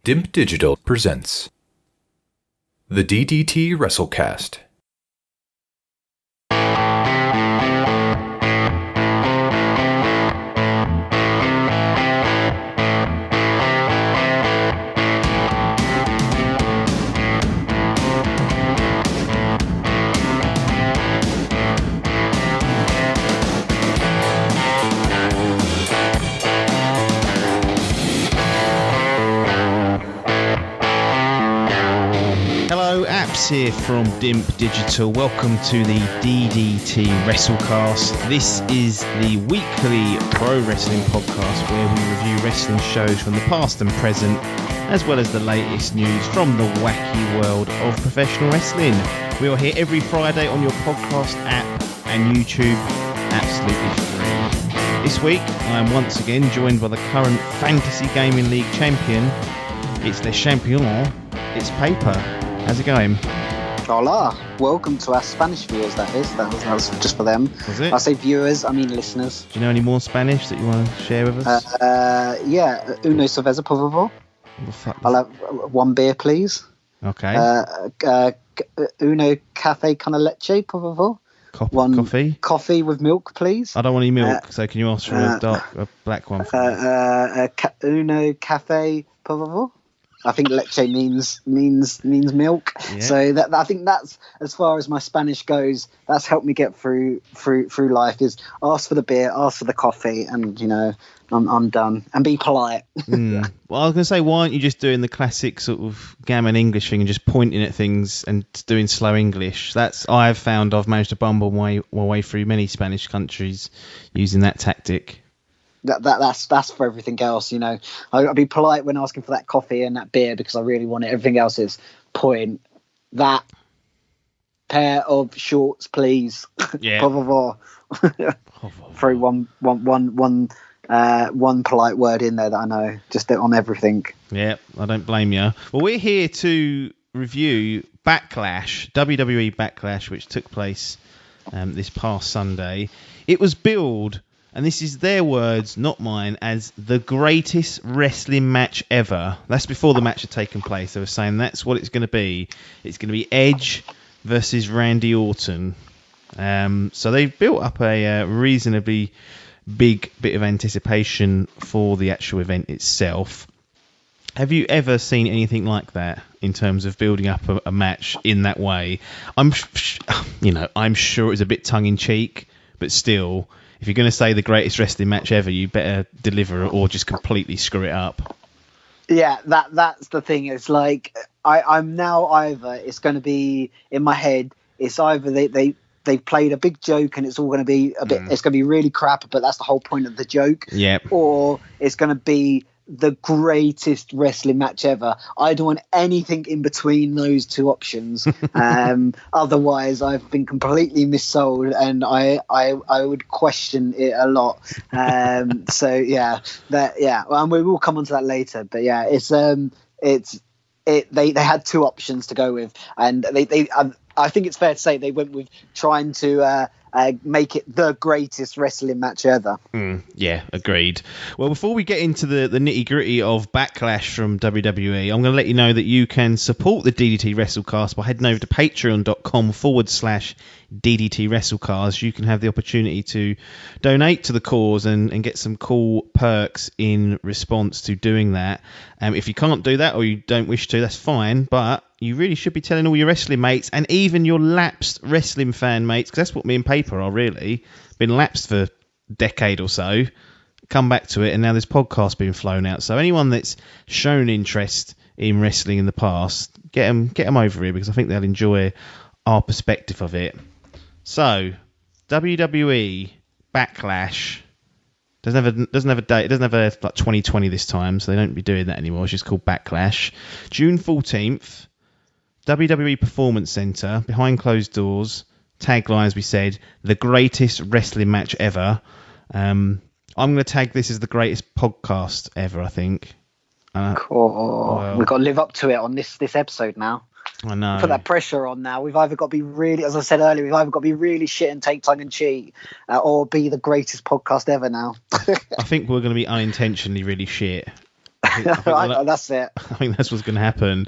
Dimp Digital presents the DDT WrestleCast. Here from Dimp Digital. Welcome to the DDT WrestleCast. This is the weekly pro wrestling podcast where we review wrestling shows from the past and present, as well as the latest news from the wacky world of professional wrestling. We are here every Friday on your podcast app and YouTube, absolutely free. This week I am once again joined by the current Fantasy Gaming League champion. It's the champion, it's Paper. How's it going? Hola, welcome to our Spanish viewers, that was just for them. Was it? I say viewers, I mean listeners. Do you know any more Spanish that you want to share with us? Yeah, uno cerveza, por favor. I'll have one beer, please. Okay. Uno café con leche, por favor. Coffee? Coffee with milk, please. I don't want any milk, so can you ask for a black one? Uno café, por favor. I think leche means milk. Yeah. So that I think that's, as far as my Spanish goes, that's helped me get through life. Is ask for the beer, ask for the coffee, and I'm done. And be polite. Well, I was going to say, why aren't you just doing the classic sort of gammon English thing and just pointing at things and doing slow English? I've found I've managed to bumble my way through many Spanish countries using that tactic. That's for everything else, I'll be polite when asking for that coffee and that beer because I really want it. Everything else is point. That pair of shorts, please. Yeah. Por favor. Throw one polite word in there that I know, just on everything. Yeah, I don't blame you. Well, we're here to review Backlash, WWE Backlash, which took place this past Sunday. It was billed, and this is their words, not mine, as the greatest wrestling match ever. That's before the match had taken place. They were saying that's what it's going to be. It's going to be Edge versus Randy Orton. So they built up a reasonably big bit of anticipation for the actual event itself. Have you ever seen anything like that in terms of building up a match in that way? I'm sure it's a bit tongue-in-cheek, but still, if you're going to say the greatest wrestling match ever, you better deliver or just completely screw it up. Yeah, that's the thing. It's like I'm now either it's going to be in my head. It's either they've played a big joke and it's all going to be a bit. It's going to be really crap, but that's the whole point of the joke. Yeah. Or it's going to be the greatest wrestling match ever. I don't want anything in between those two options. Otherwise, I've been completely missold, and I would question it a lot. So yeah, and we will come on to that later. But yeah, they had two options to go with, and I think it's fair to say they went with trying to make it the greatest wrestling match ever. Yeah, agreed. Well, before we get into the nitty-gritty of Backlash from WWE, I'm going to let you know that you can support the DDT WrestleCast by heading over to patreon.com/DDT WrestleCast. You can have the opportunity to donate to the cause and get some cool perks in response to doing that. If you can't do that or you don't wish to, that's fine, but you really should be telling all your wrestling mates and even your lapsed wrestling fan mates, because that's what me and Paper are really. Been lapsed for a decade or so, come back to it, and now this podcast being flown out. So anyone that's shown interest in wrestling in the past, get them over here, because I think they'll enjoy our perspective of it. So, WWE Backlash doesn't have a date. It doesn't have a 2020 this time, so they don't be doing that anymore. It's just called Backlash. June 14th. WWE Performance Centre, behind closed doors, tagline, as we said, the greatest wrestling match ever. I'm going to tag this as the greatest podcast ever, I think. Cool. Well, we've got to live up to it on this episode now. I know. Put that pressure on now. We've either got to be really, as I said earlier, we've either got to be really shit and take tongue and cheat, or be the greatest podcast ever now. I think we're going to be unintentionally really shit. That's it. I think that's what's going to happen.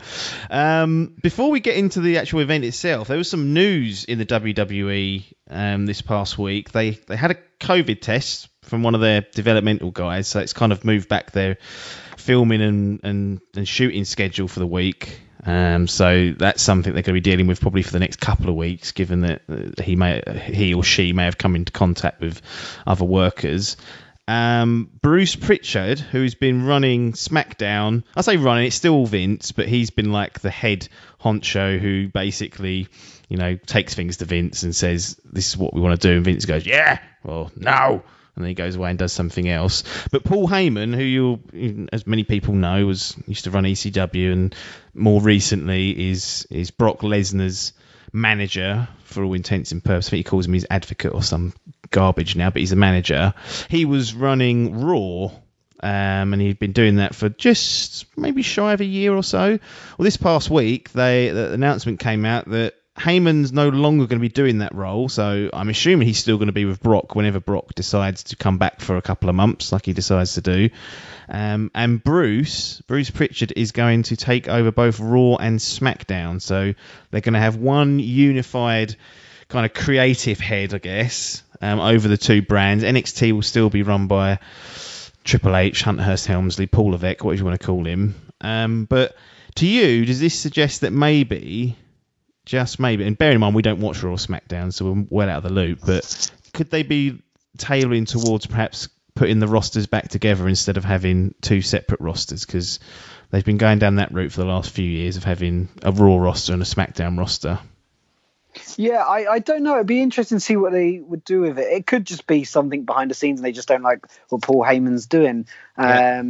Before we get into the actual event itself, there was some news in the WWE this past week. They had a COVID test from one of their developmental guys, so it's kind of moved back their filming and shooting schedule for the week. So that's something they're going to be dealing with probably for the next couple of weeks, given that he or she may have come into contact with other workers. Bruce Pritchard, who's been running SmackDown, I say running, it's still Vince, but he's been like the head honcho who basically, takes things to Vince and says, this is what we want to do. And Vince goes, yeah, or no. And then he goes away and does something else. But Paul Heyman, who as many people know, used to run ECW and more recently is Brock Lesnar's manager for all intents and purposes. I think he calls him his advocate or some garbage now, but he's a manager. He was running Raw, and he'd been doing that for just maybe shy of a year or so. Well, this past week, the announcement came out that Heyman's no longer going to be doing that role, so I'm assuming he's still going to be with Brock whenever Brock decides to come back for a couple of months, like he decides to do. And Bruce Pritchard is going to take over both Raw and SmackDown, so they're going to have one unified kind of creative head, I guess, over the two brands. NXT will still be run by Triple H, Hunter Hearst Helmsley, Paul Levesque, whatever you want to call him. But to you, does this suggest that maybe, just maybe, and bear in mind we don't watch Raw or SmackDown, so we're well out of the loop, but could they be tailoring towards perhaps putting the rosters back together instead of having two separate rosters? Because they've been going down that route for the last few years of having a Raw roster and a SmackDown roster. Yeah, I don't know. It'd be interesting to see what they would do with it. It could just be something behind the scenes and they just don't like what Paul Heyman's doing. Yeah.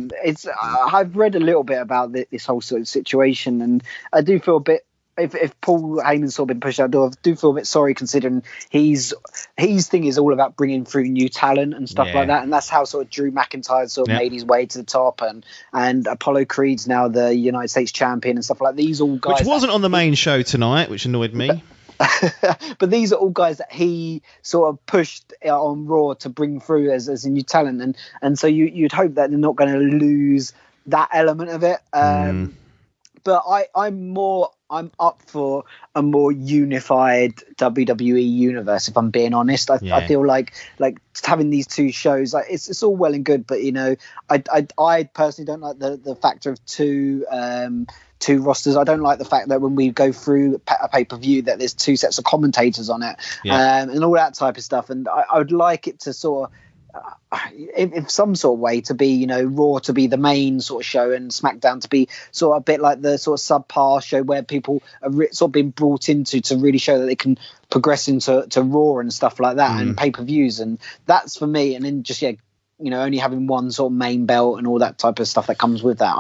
I've read a little bit about this whole sort of situation, and I do feel a bit, if Paul Heyman's sort of been pushed out the door, I do feel a bit sorry considering his thing is all about bringing through new talent and stuff like that, and that's how sort of Drew McIntyre sort of made his way to the top, and Apollo Creed's now the United States champion and stuff like that. These all guys, which wasn't on the main show tonight, which annoyed me. But these are all guys that he sort of pushed on Raw to bring through as a new talent, and so you'd hope that they're not going to lose that element of it. But I'm up for a more unified WWE universe, if I'm being honest. I feel like having these two shows, like it's all well and good, but I personally don't like the factor of two rosters. I don't like the fact that when we go through a pay-per-view that there's two sets of commentators on it, and all that type of stuff. And I would like it to sort of, in some sort of way, to be, Raw to be the main sort of show and SmackDown to be sort of a bit like the sort of subpar show where people are sort of being brought into to really show that they can progress into Raw and stuff like that, and pay-per-views. And that's for me. And then just, only having one sort of main belt and all that type of stuff that comes with that,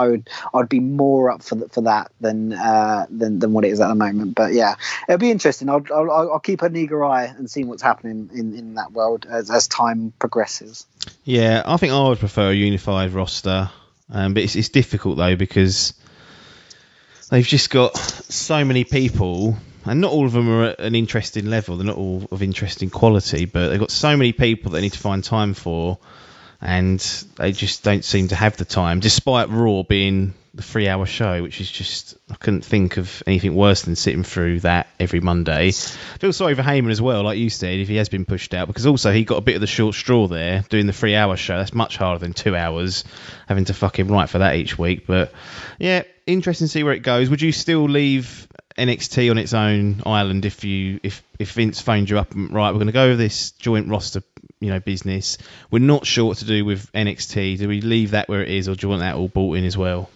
I'd be more up for that than what it is at the moment. But yeah, it'll be interesting. I'll keep an eager eye and see what's happening in that world as time progresses. Yeah, I think I would prefer a unified roster, but it's difficult though because they've just got so many people. And not all of them are at an interesting level. They're not all of interesting quality, but they've got so many people that they need to find time for. And they just don't seem to have the time, despite Raw being the 3-hour show, which is just, I couldn't think of anything worse than sitting through that every Monday. I feel sorry for Heyman as well, like you said, if he has been pushed out, because also he got a bit of the short straw there, doing the 3-hour show. That's much harder than 2 hours, having to fucking write for that each week. But yeah, interesting to see where it goes. Would you still leave NXT on its own island if Vince phoned you up and, right, we're going to go with this joint roster business, we're not sure what to do with NXT, do we leave that where it is, or do you want that all bought in as well?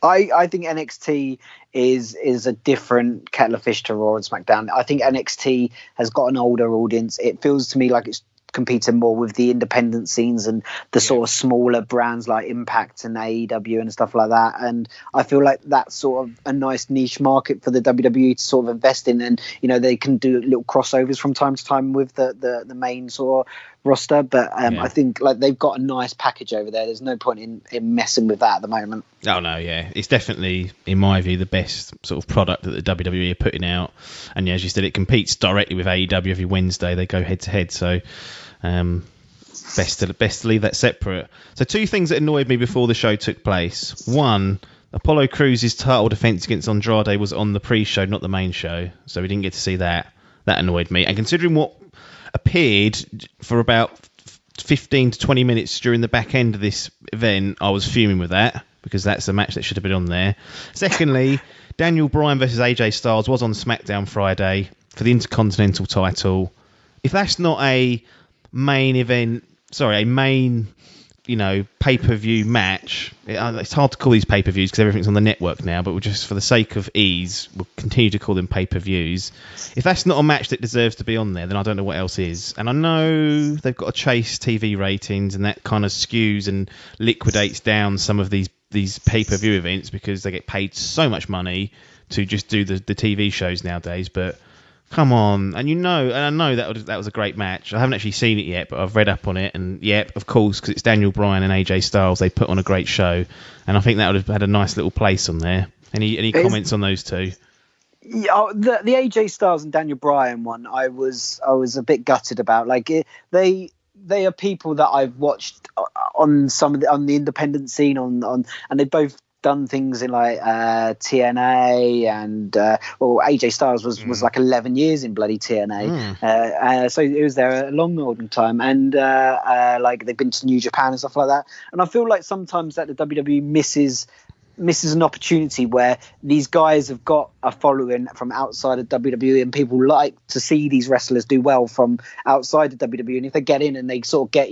I think NXT is a different kettle of fish to Raw and SmackDown. I think NXT has got an older audience. It feels to me like it's competing more with the independent scenes and the sort of smaller brands like Impact and AEW and stuff like that. And I feel like that's sort of a nice niche market for the WWE to sort of invest in. And, they can do little crossovers from time to time with the main sort of roster. But I think like they've got a nice package over there. There's no point in messing with that at the moment. Oh, no, yeah. It's definitely, in my view, the best sort of product that the WWE are putting out. And as you said, it competes directly with AEW every Wednesday. They go head to head. So, best to leave that separate. So 2 things that annoyed me before the show took place. One, Apollo Crews' title defense against Andrade was on the pre-show, not the main show, so we didn't get to see that. That annoyed me. And considering what appeared for about 15 to 20 minutes during the back end of this event, I was fuming with that, because that's a match that should have been on there. Secondly, Daniel Bryan versus AJ Styles was on SmackDown Friday for the Intercontinental title. If that's not a main, pay-per-view match, it's hard to call these pay-per-views because everything's on the network now, but just for the sake of ease, we'll continue to call them pay-per-views. If that's not a match that deserves to be on there, then I don't know what else is. And I know they've got to chase TV ratings, and that kind of skews and liquidates down some of these pay-per-view events because they get paid so much money to just do the TV shows nowadays. But come on, and I know that was a great match. I haven't actually seen it yet, but I've read up on it, and of course, because it's Daniel Bryan and AJ Styles, they put on a great show, and I think that would have had a nice little place on there. Any comments on those two? Yeah, the AJ Styles and Daniel Bryan one, I was a bit gutted about. Like they are people that I've watched on the independent scene and they both done things in like TNA and AJ Styles was like 11 years in bloody TNA, so it was there a long time, and like they've been to New Japan and stuff like that, and I feel like sometimes that the WWE misses an opportunity where these guys have got a following from outside of WWE, and people like to see these wrestlers do well from outside of WWE. And if they get in and they sort of get,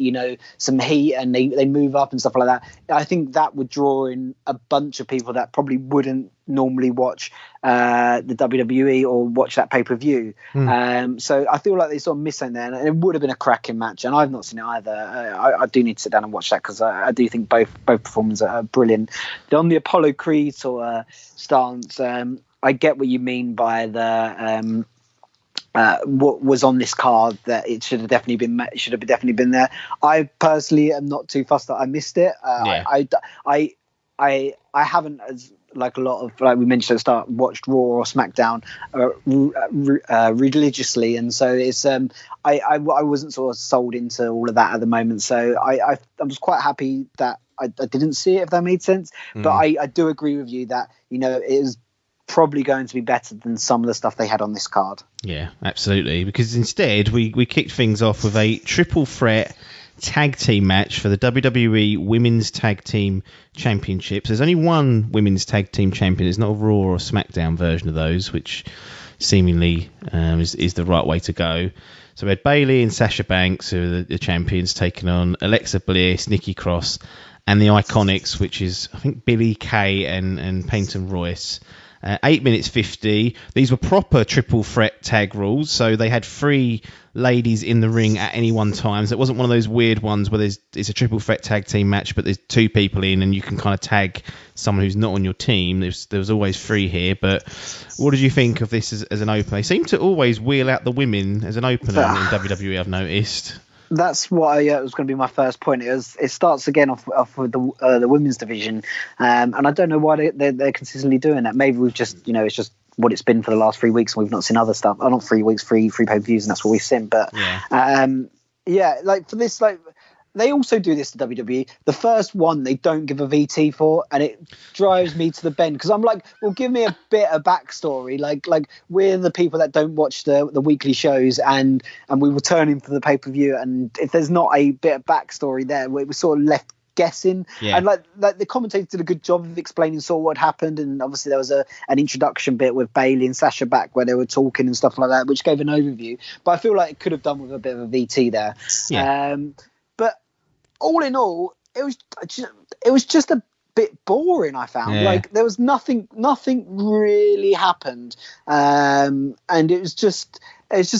some heat and they move up and stuff like that, I think that would draw in a bunch of people that probably wouldn't normally watch the WWE or watch that pay-per-view. So I feel like they sort of miss something there, and it would have been a cracking match, and I've not seen it either. I do need to sit down and watch that because I do think both performances are brilliant. On the Apollo Creed sort of stance, I get what you mean by the what was on this card, that it should have definitely been there. I personally am not too fussed that I missed it. I haven't, as like a lot of, like we mentioned at the start, watched Raw or SmackDown religiously, and so it's I wasn't sort of sold into all of that at the moment. So I was quite happy that I didn't see it, if that made sense. But I do agree with you that it is probably going to be better than some of the stuff they had on this card. Yeah, absolutely. Because instead we kicked things off with a triple threat tag team match for the WWE Women's Tag Team Championships. There's only one Women's Tag Team Champion. There's not a Raw or a SmackDown version of those, which seemingly is the right way to go. So we had Bayley and Sasha Banks, who are the champions, taking on Alexa Bliss, Nikki Cross, and the Iconics, which is, I think, Billie Kay and Peyton Royce. 8 minutes 50. These were proper triple threat tag rules, so they had 3 ladies in the ring at any one time. So it wasn't one of those weird ones where it's a triple threat tag team match, but there's 2 people in and you can kind of tag someone who's not on your team. There was always 3 here. But what did you think of this as an opener? They seem to always wheel out the women as an opener in WWE, I've noticed. That's what was going to be my first point. It starts again off with the women's division, and I don't know why they're consistently doing that. Maybe we've just it's just what it's been for the last 3 weeks, and we've not seen other stuff. Not 3 weeks, free pay-per-views, and that's what we've seen. But like for this, like they also do this to WWE. The first one they don't give a VT for, and it drives me to the bend because I'm like, well, give me a bit of backstory. Like we're the people that don't watch the weekly shows, and we were turning for the pay-per-view, and if there's not a bit of backstory there, we're sort of left guessing. And like the commentators did a good job of explaining sort of what happened, and obviously there was an introduction bit with Bayley and Sasha back where they were talking and stuff like that, which gave an overview. But I feel like it could have done with a bit of a VT there. But all in all, it was just a bit boring, I found. Like there was nothing really happened, and it was just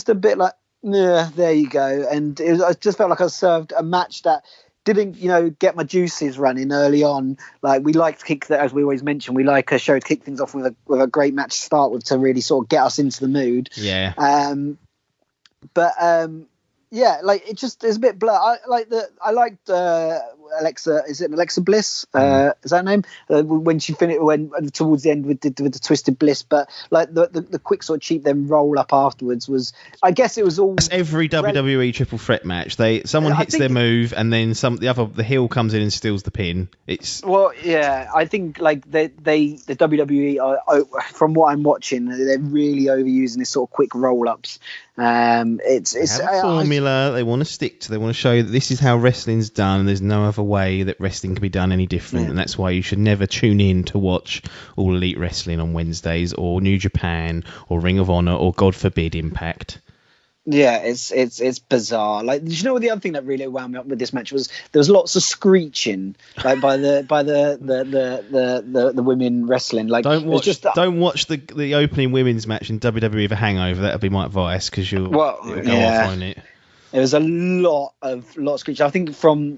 a bit like, there you go. And I just felt like I served a match that didn't get my juices running early on. Like we like to kick that, as we always mention, we like a show to kick things off with a great match to start with, to really sort of get us into the mood. Like it just is a bit blur. I liked Alexa, is it Alexa Bliss? Is that her name? When she finished, when towards the end with the Twisted Bliss, but like the quick sort of cheap then roll up afterwards was, I guess it was all. That's every WWE triple threat match. Someone hits their move and then the heel comes in and steals the pin. I think like the WWE are, from what I'm watching, they're really overusing this sort of quick roll ups. It's a formula they want to stick to. They want to show that this is how wrestling's done, and there's no other way that wrestling can be done any different. And that's why you should never tune in to watch All Elite Wrestling on Wednesdays, or New Japan, or Ring of Honor, or God forbid Impact. Yeah, it's bizarre. Like, did you know what the other thing that really wound me up with this match was? There was lots of screeching, like by the women wrestling. Like, don't watch the opening women's match in WWE The Hangover. That'd be my advice, because it'll go off on it. There was a lot of screeching. I think from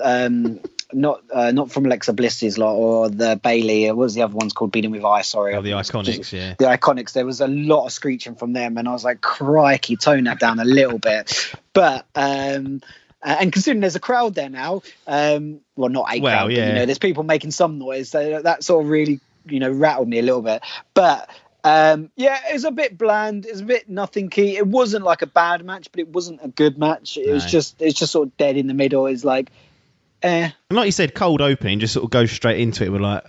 not from Alexa Bliss's lot or the Bailey. What was the other one's called? Beating with Ice. Sorry, the Iconics. The Iconics. There was a lot of screeching from them, and I was like, crikey, tone that down a little bit. But and considering there's a crowd there now, well, not a crowd, but, there's people making some noise. So that sort of really, rattled me a little bit. But it was a bit bland. It was a bit nothing key. It wasn't like a bad match, but it wasn't a good match. It's just sort of dead in the middle. It's like, And like you said, cold opening, just sort of go straight into it. We're like,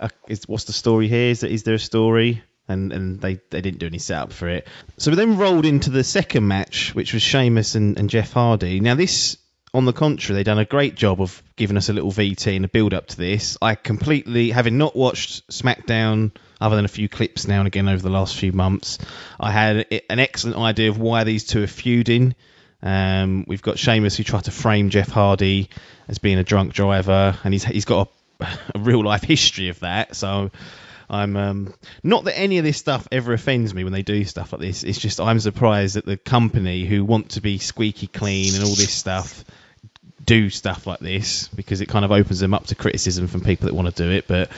what's the story here? Is there a story? And they didn't do any setup for it. So we then rolled into the second match, which was Sheamus and Jeff Hardy. Now this, on the contrary, they've done a great job of giving us a little VT and a build up to this. I completely, having not watched SmackDown other than a few clips now and again over the last few months, I had an excellent idea of why these two are feuding. We've got Sheamus, who tried to frame Jeff Hardy as being a drunk driver, and he's got a real life history of that. So I'm not that any of this stuff ever offends me when they do stuff like this. It's just I'm surprised that the company, who want to be squeaky clean and all this stuff, do stuff like this, because it kind of opens them up to criticism from people that want to do it. But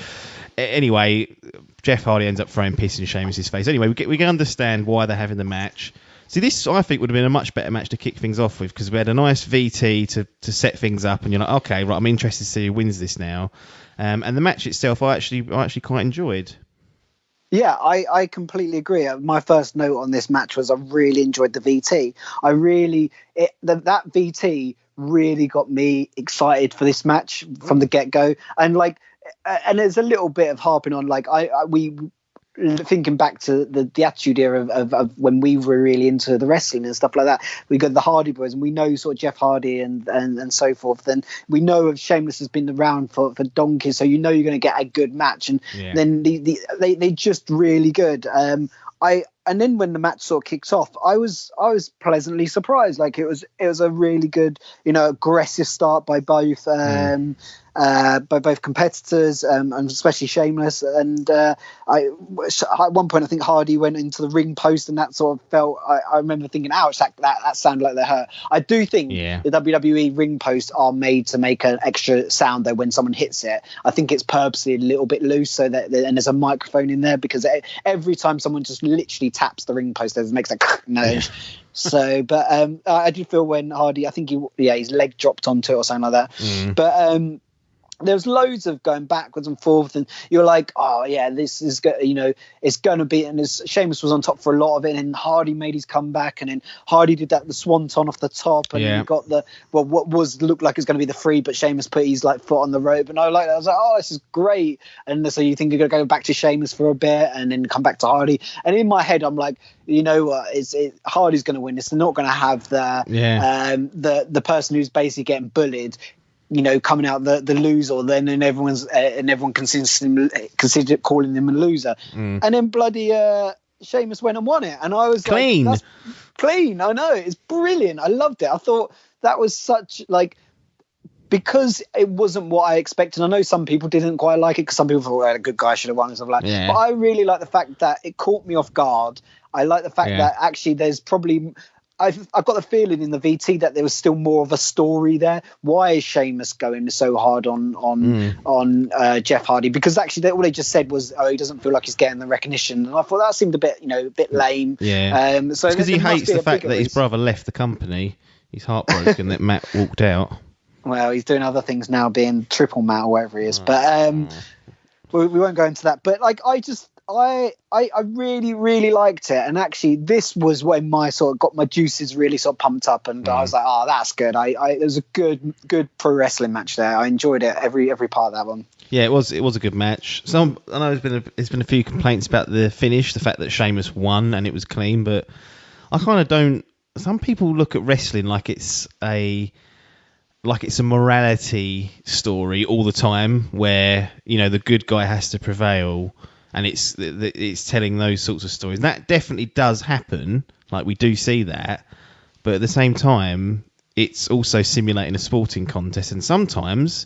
anyway, Jeff Hardy ends up throwing piss in Sheamus' face. Anyway, we can understand why they're having the match. See, this, I think, would have been a much better match to kick things off with, because we had a nice VT to set things up, and you're like, okay, right, I'm interested to see who wins this now. And the match itself, I actually quite enjoyed. Yeah, I completely agree. My first note on this match was I really enjoyed the VT. That VT really got me excited for this match from the get-go. And and there's a little bit of harping on, we thinking back to the Attitude Era of when we were really into the wrestling and stuff like that. We got the Hardy Boys, and we know sort of Jeff Hardy and so forth. Then we know of Sheamus has been around for donkeys, so you're going to get a good match. And then they just really good. And then when the match sort of kicks off, I was pleasantly surprised. Like, it was a really good, aggressive start by both competitors, and especially Sheamus. And at one point, I think Hardy went into the ring post, and that sort of felt. I remember thinking, "Ouch, that sounded like they hurt." I do think the WWE ring posts are made to make an extra sound though when someone hits it. I think it's purposely a little bit loose so that and there's a microphone in there, because every time someone just literally taps the ring post, it makes a noise. So, but I did feel when Hardy, I think his leg dropped onto it or something like that. But there was loads of going backwards and forth, and you're like, oh yeah, this is it's gonna be. And Sheamus was on top for a lot of it, and Hardy made his comeback, and then Hardy did the swanton off the top, and then you got what looked like it's going to be the free, but Sheamus put his foot on the rope, and I was like, oh, this is great. And so you think you're gonna go back to Sheamus for a bit, and then come back to Hardy, and in my head I'm like, you know what, Hardy's going to win this. They're not going to have the person who's basically getting bullied, coming out the loser, then and everyone consider calling him a loser, and then bloody Sheamus went and won it, and I was clean. Like, that's clean. I know, it's brilliant. I loved it. I thought that was such because it wasn't what I expected. I know some people didn't quite like it, because some people thought, a good guy should have won and stuff like that. But I really like the fact that it caught me off guard. I like the fact that actually there's probably. I've got the feeling in the VT that there was still more of a story there. Why is Sheamus going so hard on Jeff Hardy? Because actually all they just said was, he doesn't feel like he's getting the recognition. And I thought that seemed a bit lame. Yeah. So because he hates the fact that his brother left the company. He's heartbroken that Matt walked out. Well, he's doing other things now, being triple Matt or whatever he is. But we won't go into that. But like, I really, really liked it, and actually, this was when my sort of got my juices really sort of pumped up, and I was like, "Oh, that's good." It was a good pro wrestling match there. I enjoyed it every part of that one. Yeah, it was a good match. I know there's been a few complaints about the finish, the fact that Sheamus won and it was clean, but I kind of don't. Some people look at wrestling like it's a morality story all the time, where the good guy has to prevail. And it's telling those sorts of stories. That definitely does happen. Like, we do see that. But at the same time, it's also simulating a sporting contest. And sometimes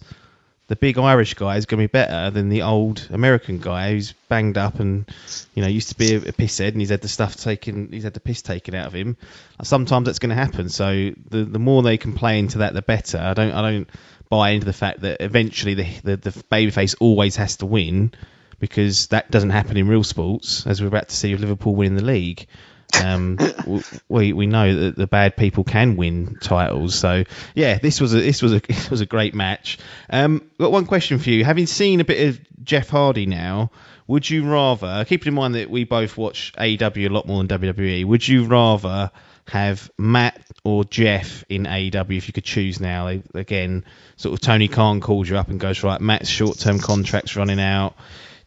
the big Irish guy is going to be better than the old American guy who's banged up and used to be a pisshead, and he's had the piss taken out of him. Sometimes that's going to happen. So the more they can play into that, the better. I don't buy into the fact that eventually the babyface always has to win, because that doesn't happen in real sports, as we're about to see with Liverpool winning the league. We know that the bad people can win titles. So yeah, this was a great match. Got one question for you. Having seen a bit of Jeff Hardy now, would you rather, keeping in mind that we both watch AEW a lot more than WWE, would you rather have Matt or Jeff in AEW if you could choose now? Again, sort of Tony Khan calls you up and goes, right, Matt's short-term contract's running out,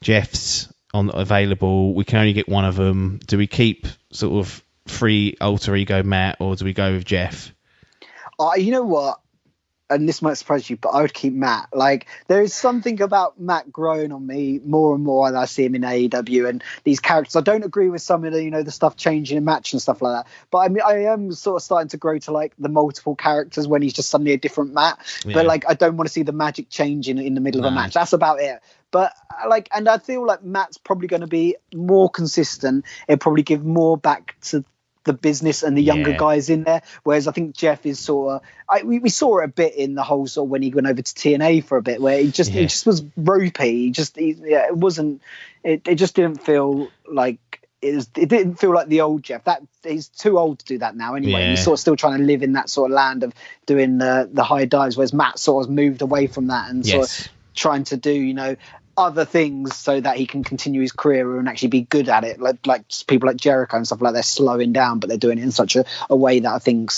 Jeff's available, we can only get one of them. Do we keep sort of free alter ego Matt, or do we go with Jeff? You know what? And this might surprise you, but I would keep Matt. Like, there is something about Matt growing on me more and more as I see him in AEW and these characters. I don't agree with some of the, the stuff changing in match and stuff like that. But I mean, I am sort of starting to grow to like the multiple characters when he's just suddenly a different Matt. Yeah. But like, I don't want to see the magic changing in the middle of a match. That's about it. But like, and I feel like Matt's probably going to be more consistent. It'll probably give more back to the business and the younger guys in there, whereas I think Jeff is sort of we saw it a bit in the whole sort of when he went over to TNA for a bit, where he just was ropey. It wasn't, it just didn't feel like it didn't feel like the old Jeff. That he's too old to do that now anyway. And he's sort of still trying to live in that sort of land of doing the high dives, whereas Matt sort of moved away from that and sort of trying to do other things so that he can continue his career and actually be good at it. Like people like Jericho and stuff like that, they're slowing down, but they're doing it in such a way that I think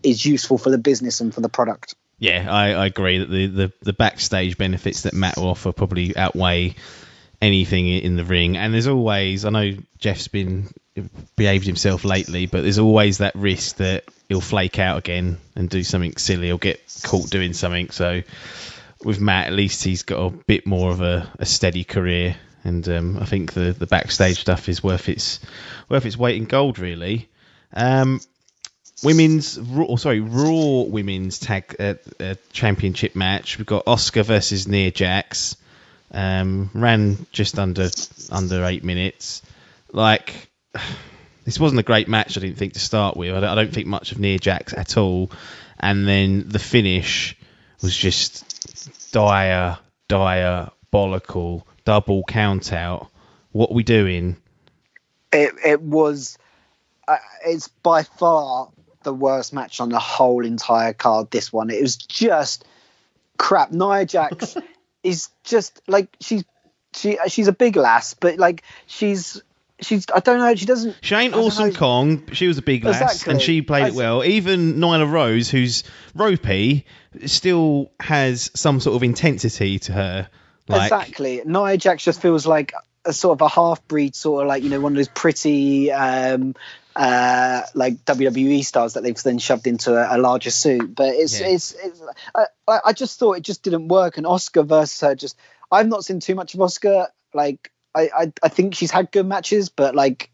is useful for the business and for the product. Yeah, I agree that the backstage benefits that Matt will offer probably outweigh anything in the ring. And there's always, I know Jeff's behaved himself lately, but there's always that risk that he'll flake out again and do something silly or get caught doing something. So with Matt, at least he's got a bit more of a steady career, and I think the backstage stuff is worth its weight in gold, really. Raw women's tag championship match. We've got Asuka versus Nia Jax. Ran just under 8 minutes. Like, this wasn't a great match, I didn't think, to start with. I don't think much of Nia Jax at all, and then the finish was just diabolical, double count out. What are we doing? It was it's by far the worst match on the whole entire card, this one. It was just crap. Nia Jax is just like she's a big lass, but like she's I don't know, she doesn't. She ain't Awesome Kong. She was a big lass, and she played it well. Even Nyla Rose, who's ropey, still has some sort of intensity to her. Like, exactly. Nia Jax just feels like a sort of a half-breed, sort of like, one of those pretty like WWE stars that they've then shoved into a larger suit. But I just thought it just didn't work. And Asuka versus her, I've not seen too much of Asuka. Like, I think she's had good matches, but like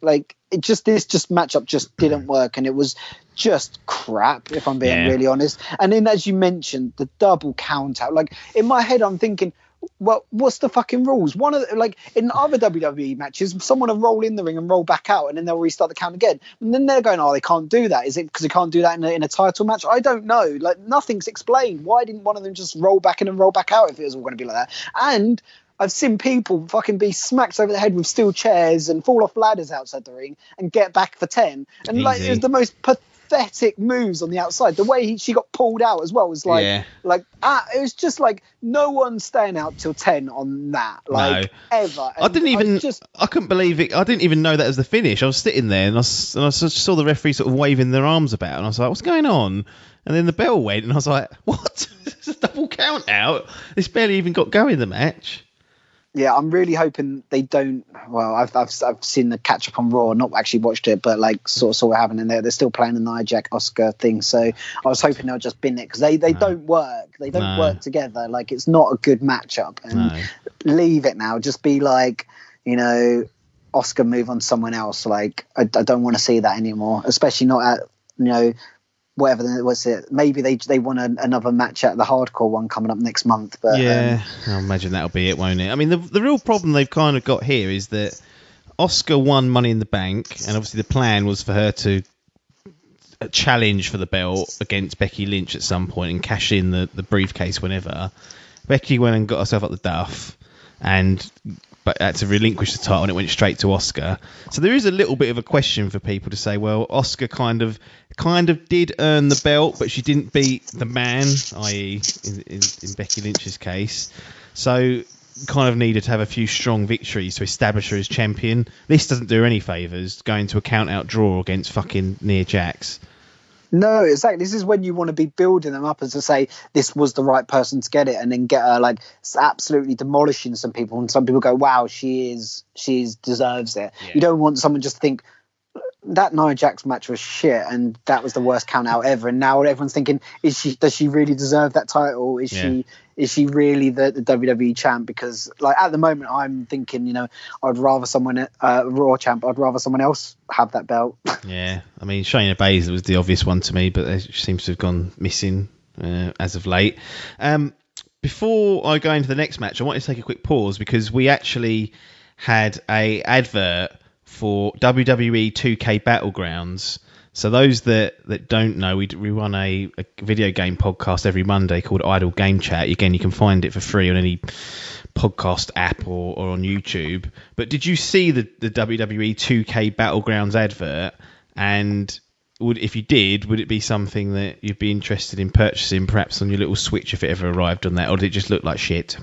this matchup just didn't work, and it was just crap, if I'm being really honest. And then, as you mentioned, the double count out. Like, in my head, I'm thinking, well, what's the fucking rules? One of like in other WWE matches, someone will roll in the ring and roll back out, and then they'll restart the count again. And then they're going, oh, they can't do that. Is it because they can't do that in a title match? I don't know. Like, nothing's explained. Why didn't one of them just roll back in and roll back out if it was all going to be like that? And I've seen people fucking be smacked over the head with steel chairs and fall off ladders outside the ring and get back for 10. And like, it was the most pathetic moves on the outside. The way she got pulled out as well was like, it was just like no one staying out till 10 on that, like ever. And I couldn't believe it. I didn't even know that was the finish. I was sitting there and I saw the referee sort of waving their arms about, and I was like, what's going on? And then the bell went, and I was like, what? It's a double count out. It's barely even got going, the match. Yeah, I'm really hoping they don't. Well, I've seen the catch up on Raw, not actually watched it, but like sort of saw what happened in there. They're still playing the Nia Jax Oscar thing, so I was hoping they'll just bin it because they don't work. They don't work together. Like it's not a good matchup. And leave it now. Just be like, Oscar move on to someone else. Like I don't want to see that anymore, especially not at whatever was it. Maybe they want another match at the hardcore one coming up next month. But I imagine that'll be it, won't it? I mean, the real problem they've kind of got here is that Oscar won Money in the Bank, and obviously the plan was for her to challenge for the belt against Becky Lynch at some point and cash in the briefcase whenever. Becky went and got herself up the duff but had to relinquish the title, and it went straight to Oscar. So there is a little bit of a question for people to say, well, Oscar kind of did earn the belt, but she didn't beat the man, i.e. in Becky Lynch's case. So kind of needed to have a few strong victories to establish her as champion. This doesn't do her any favours, going to a count-out draw against fucking Nia Jax. No, exactly. This is when you want to be building them up as to say this was the right person to get it, and then get her like absolutely demolishing some people, and some people go, "Wow, she deserves it." Yeah. You don't want someone just to think that Nia Jax match was shit, and that was the worst count out ever. And now everyone's thinking, does she really deserve that title? Is she really the WWE champ? Because like at the moment, I'm thinking, I'd rather someone Raw champ. I'd rather someone else have that belt. Yeah, I mean, Shayna Baszler was the obvious one to me, but it seems to have gone missing as of late. Before I go into the next match, I want to take a quick pause because we actually had a advert for WWE 2K Battlegrounds. So those that don't know, we run a video game podcast every Monday called Idle Game Chat. Again, you can find it for free on any podcast app or on YouTube. But did you see the WWE 2K Battlegrounds advert? And if you did, would it be something that you'd be interested in purchasing, perhaps on your little Switch if it ever arrived on that, or did it just look like shit?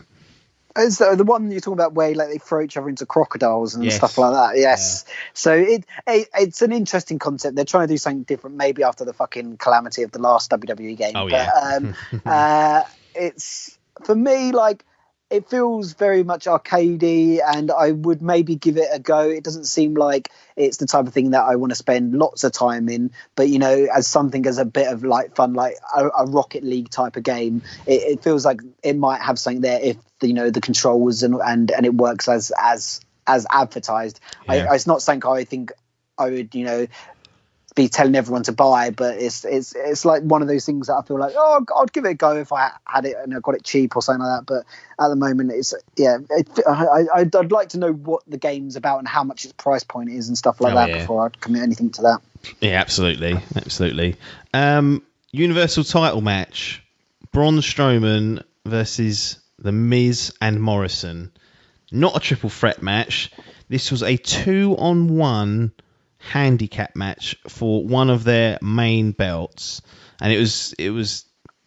Is the one you're talking about where like they throw each other into crocodiles and stuff like that? Yes. Yeah. So it's an interesting concept. They're trying to do something different, maybe after the fucking calamity of the last WWE game. Oh, but it's for me like it feels very much arcadey, and I would maybe give it a go. It doesn't seem like it's the type of thing that I want to spend lots of time in, but as something as a bit of like fun, like a Rocket League type of game, it feels like it might have something there if the controls and it works as advertised. Yeah. It's not something I think I would be telling everyone to buy, but it's like one of those things that I feel like, I'd give it a go if I had it and I got it cheap or something like that. But at the moment, I'd like to know what the game's about and how much its price point is and stuff like that before I'd commit anything to that. Yeah, absolutely. Universal title match: Braun Strowman versus The Miz and Morrison. Not a triple threat match. This was a 2-on-1 handicap match for one of their main belts, and it was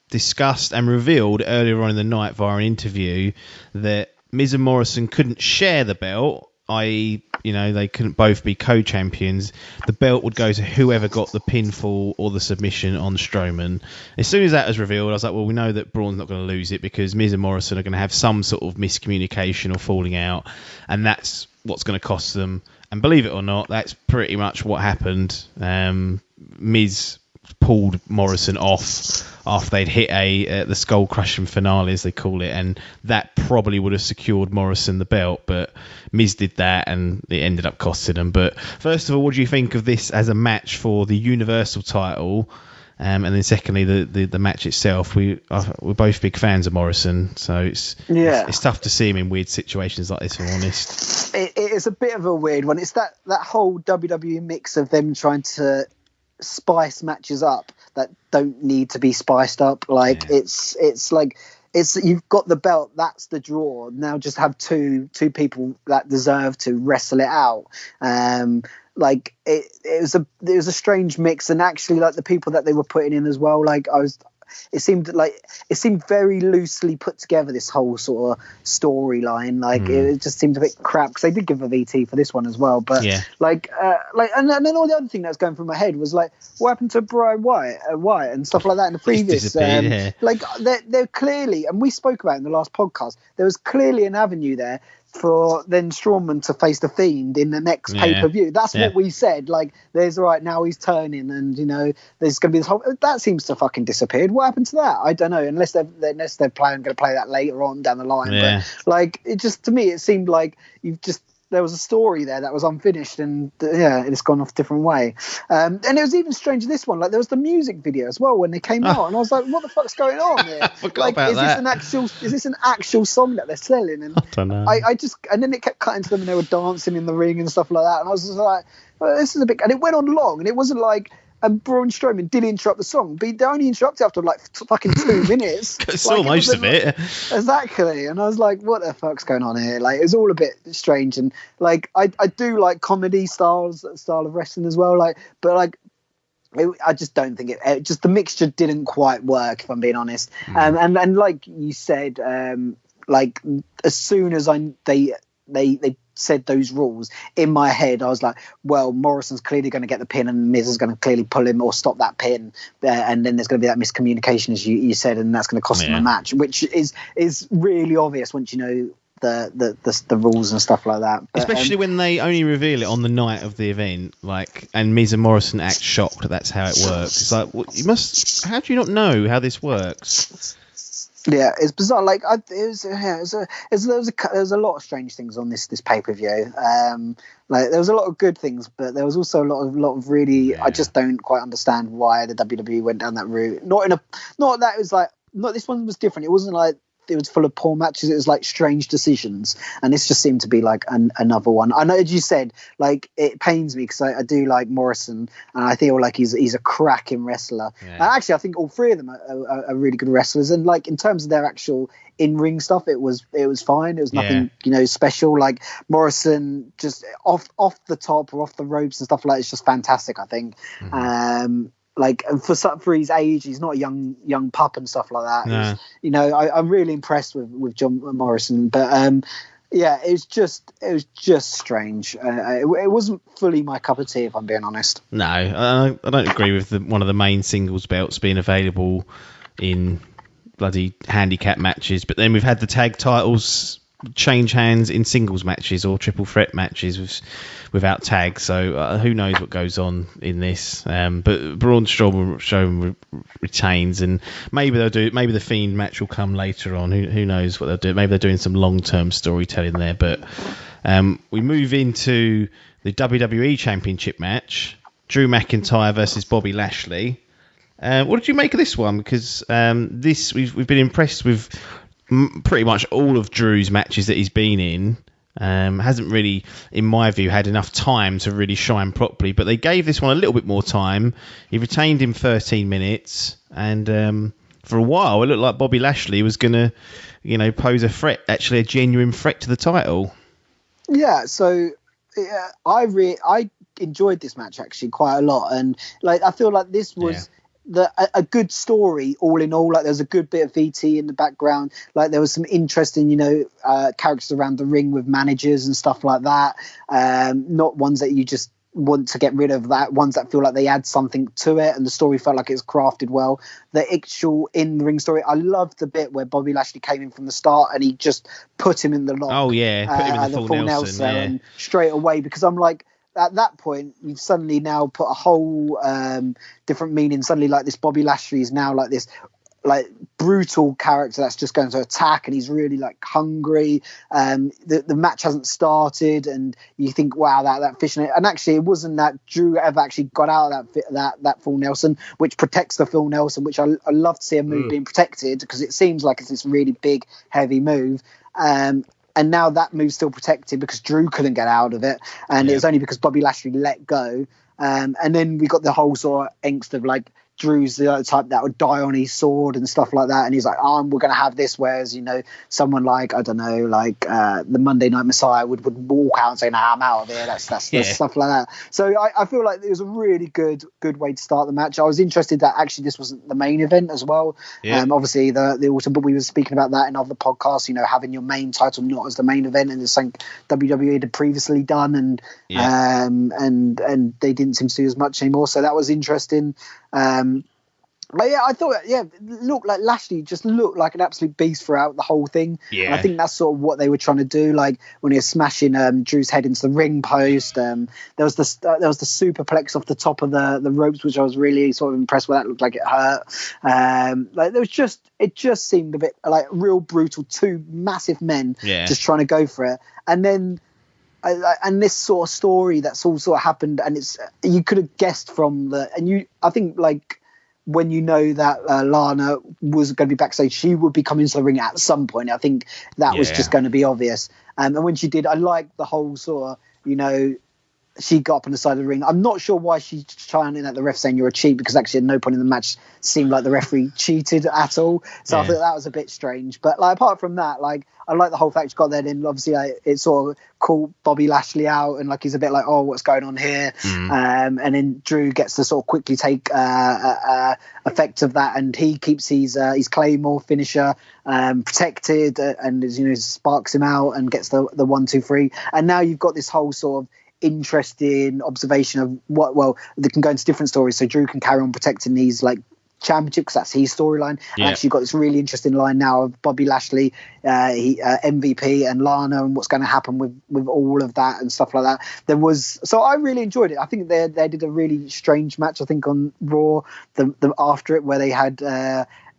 discussed and revealed earlier on in the night via an interview that Miz and Morrison couldn't share the belt, i.e. they couldn't both be co-champions. The belt would go to whoever got the pinfall or the submission on Strowman. As soon as that was revealed, I was like, well, we know that Braun's not going to lose it because Miz and Morrison are going to have some sort of miscommunication or falling out, and that's what's going to cost them. And believe it or not, that's pretty much what happened. Miz pulled Morrison off after they'd hit the skull crushing finale, as they call it, and that probably would have secured Morrison the belt, but Miz did that and it ended up costing them. But first of all, what do you think of this as a match for the Universal title? And then secondly, the match itself. We're both big fans of Morrison, so it's tough to see him in weird situations like this, if I'm honest. It is a bit of a weird one. It's that whole WWE mix of them trying to spice matches up that don't need to be spiced up. Like it's like you've got the belt, that's the draw. Now just have two people that deserve to wrestle it out. like it was a strange mix, and actually like the people that they were putting in as well, like it seemed very loosely put together, this whole sort of storyline. Like it just seemed a bit crap, because they did give a VT for this one as well. But and then all the other thing that was going through my head was like, what happened to Brian Wyatt and stuff like that in the previous? Like they're clearly, and we spoke about it in the last podcast, there was clearly an avenue there for then Strowman to face the Fiend in the next pay-per-view. That's what we said. Like, there's now he's turning, and there's going to be this whole. That seems to fucking disappeared. What happened to that? I don't know. Unless they're going to play that later on down the line. Yeah. But like, it just, to me, it seemed like there was a story there that was unfinished, and it's gone off a different way. And it was even strange this one. Like, there was the music video as well when they came out, and I was like, "What the fuck's going on here?" I forgot about that. Is this an actual song that they're selling? And I don't know. And then it kept cutting to them, and they were dancing in the ring and stuff like that. And I was just like, well, "This is a bit." And it went on long, and it wasn't like. And Braun Strowman did interrupt the song, but they only interrupted after like fucking 2 minutes. Saw most of it. Exactly. And I was like, what the fuck's going on here? Like, it was all a bit strange. And like, I do like comedy style of wrestling as well. Like, but like, I just don't think it just, the mixture didn't quite work, if I'm being honest. And like you said, like, as soon as they said those rules, in my head I was like, well, Morrison's clearly going to get the pin, and Miz is going to clearly pull him or stop that pin, and then there's going to be that miscommunication, as you said, and that's going to cost him a match, which is really obvious once you know the rules and stuff like that. But, especially when they only reveal it on the night of the event, like, and Miz and Morrison act shocked that that's how it works. It's like, well, how do you not know how this works? Yeah, it's bizarre. Like, there was a lot of strange things on this pay-per-view. Like, there was a lot of good things, but there was also a lot of really. I just don't quite understand why the WWE went down that route. This one was different. It wasn't like it was full of poor matches. It was like strange decisions, and this just seemed to be like another one. I know, as you said, like, it pains me because I do like Morrison, and I feel like he's a cracking wrestler. Yeah. And actually, I think all three of them are really good wrestlers. And like, in terms of their actual in-ring stuff, it was fine. It was nothing special. Like, Morrison just off the top or off the ropes and stuff like that, it's just fantastic, I think. Like, for his age, he's not a young pup and stuff like that. No. I'm really impressed with John Morrison, but it was just strange. It wasn't fully my cup of tea, if I'm being honest. No, I don't agree with one of the main singles belts being available in bloody handicap matches, but then we've had the tag titles change hands in singles matches or triple threat matches without tags, so who knows what goes on in this. But Braun Strowman retains, and maybe the Fiend match will come later on. Who knows what they'll do? Maybe they're doing some long-term storytelling there. But we move into the WWE Championship match: Drew McIntyre versus Bobby Lashley. What did you make of this one? Because this we've been impressed with pretty much all of Drew's matches that he's been in. Hasn't really, in my view, had enough time to really shine properly, but they gave this one a little bit more time. He retained him 13 minutes, and for a while it looked like Bobby Lashley was going to pose a threat, actually a genuine threat to the title. Yeah, so I enjoyed this match actually quite a lot, and like, I feel like this was a good story all in all. Like, there was a good bit of VT in the background. Like, there was some interesting, characters around the ring with managers and stuff like that. Not ones that you just want to get rid of, that ones that feel like they add something to it, and the story felt like it was crafted well. The actual in the ring story, I loved the bit where Bobby Lashley came in from the start and he just put him in the lock. Oh yeah, put him in the full Nelson straight away, because I'm like, at that point, you've suddenly now put a whole different meaning. Suddenly, like, this Bobby Lashley is now like this, like, brutal character that's just going to attack, and he's really like hungry. The match hasn't started, and you think, wow, that fishing. And actually, it wasn't that Drew ever actually got out of that full Nelson, which protects the full Nelson, which I love to see a move being protected, because it seems like it's this really big, heavy move. And now that move's still protected because Drew couldn't get out of it. And it was only because Bobby Lashley let go. And then we got the whole sort of angst of like Drew's the type that would die on his sword and stuff like that, and he's like, "Oh, we're going to have this." Whereas, you know, someone like, I don't know, like the Monday Night Messiah would walk out and say, "Nah, I'm out of here." That's stuff like that. So I feel like it was a really good way to start the match. I was interested that actually this wasn't the main event as well. Yeah. Obviously but we were speaking about that in other podcasts. You know, having your main title not as the main event, and it's something WWE had previously done, and they didn't seem to do as much anymore. So that was interesting. But yeah, I thought, looked like Lashley just looked like an absolute beast throughout the whole thing. Yeah. And I think that's sort of what they were trying to do. Like when he was smashing Drew's head into the ring post, there was the superplex off the top of the ropes, which I was really sort of impressed with. That looked like it hurt. Like it just seemed a bit like real brutal. Two massive men just trying to go for it, and then. And this sort of story that's all sort of happened, and you could have guessed from I think like when you know that Lana was going to be backstage, she would be coming to the ring at some point. I think that was just going to be obvious. And when she did, I liked the whole sort of, you know, she got up on the side of the ring. I'm not sure why she's chiming at the ref saying you're a cheat, because actually at no point in the match seemed like the referee cheated at all. So I thought that was a bit strange. But like apart from that, like I like the whole fact she got there. And obviously it sort of called Bobby Lashley out, and like he's a bit like, oh, what's going on here? And then Drew gets to sort of quickly take effect of that, and he keeps his Claymore finisher protected, and as you know, sparks him out and gets the 1, 2, 3. And now you've got this whole sort of interesting observation of they can go into different stories, so Drew can carry on protecting these like championship, because that's his storyline. And actually you've got this really interesting line now of Bobby Lashley, MVP, and Lana, and what's going to happen with all of that and stuff like that. So I really enjoyed it. I think they did a really strange match, I think, on Raw the after it, where they had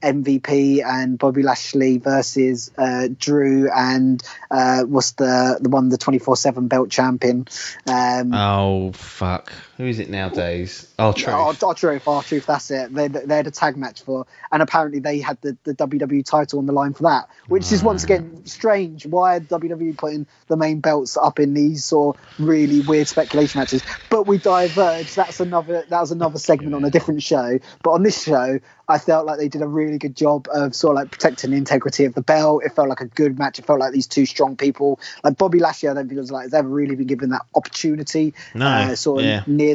MVP and Bobby Lashley versus Drew and what's the 24/7 belt champion. Oh fuck! Who is it nowadays? R-Truth. That's it. They had a tag match and apparently they had the WWE title on the line for that, which is once again strange. Why are WWE putting the main belts up in these sort of really weird speculation matches? But we diverged. That was another segment on a different show. But on this show, I felt like they did a really good job of sort of like protecting the integrity of the belt. It felt like a good match. It felt like these two strong people, like Bobby Lashley, I don't think has ever really been given that opportunity, near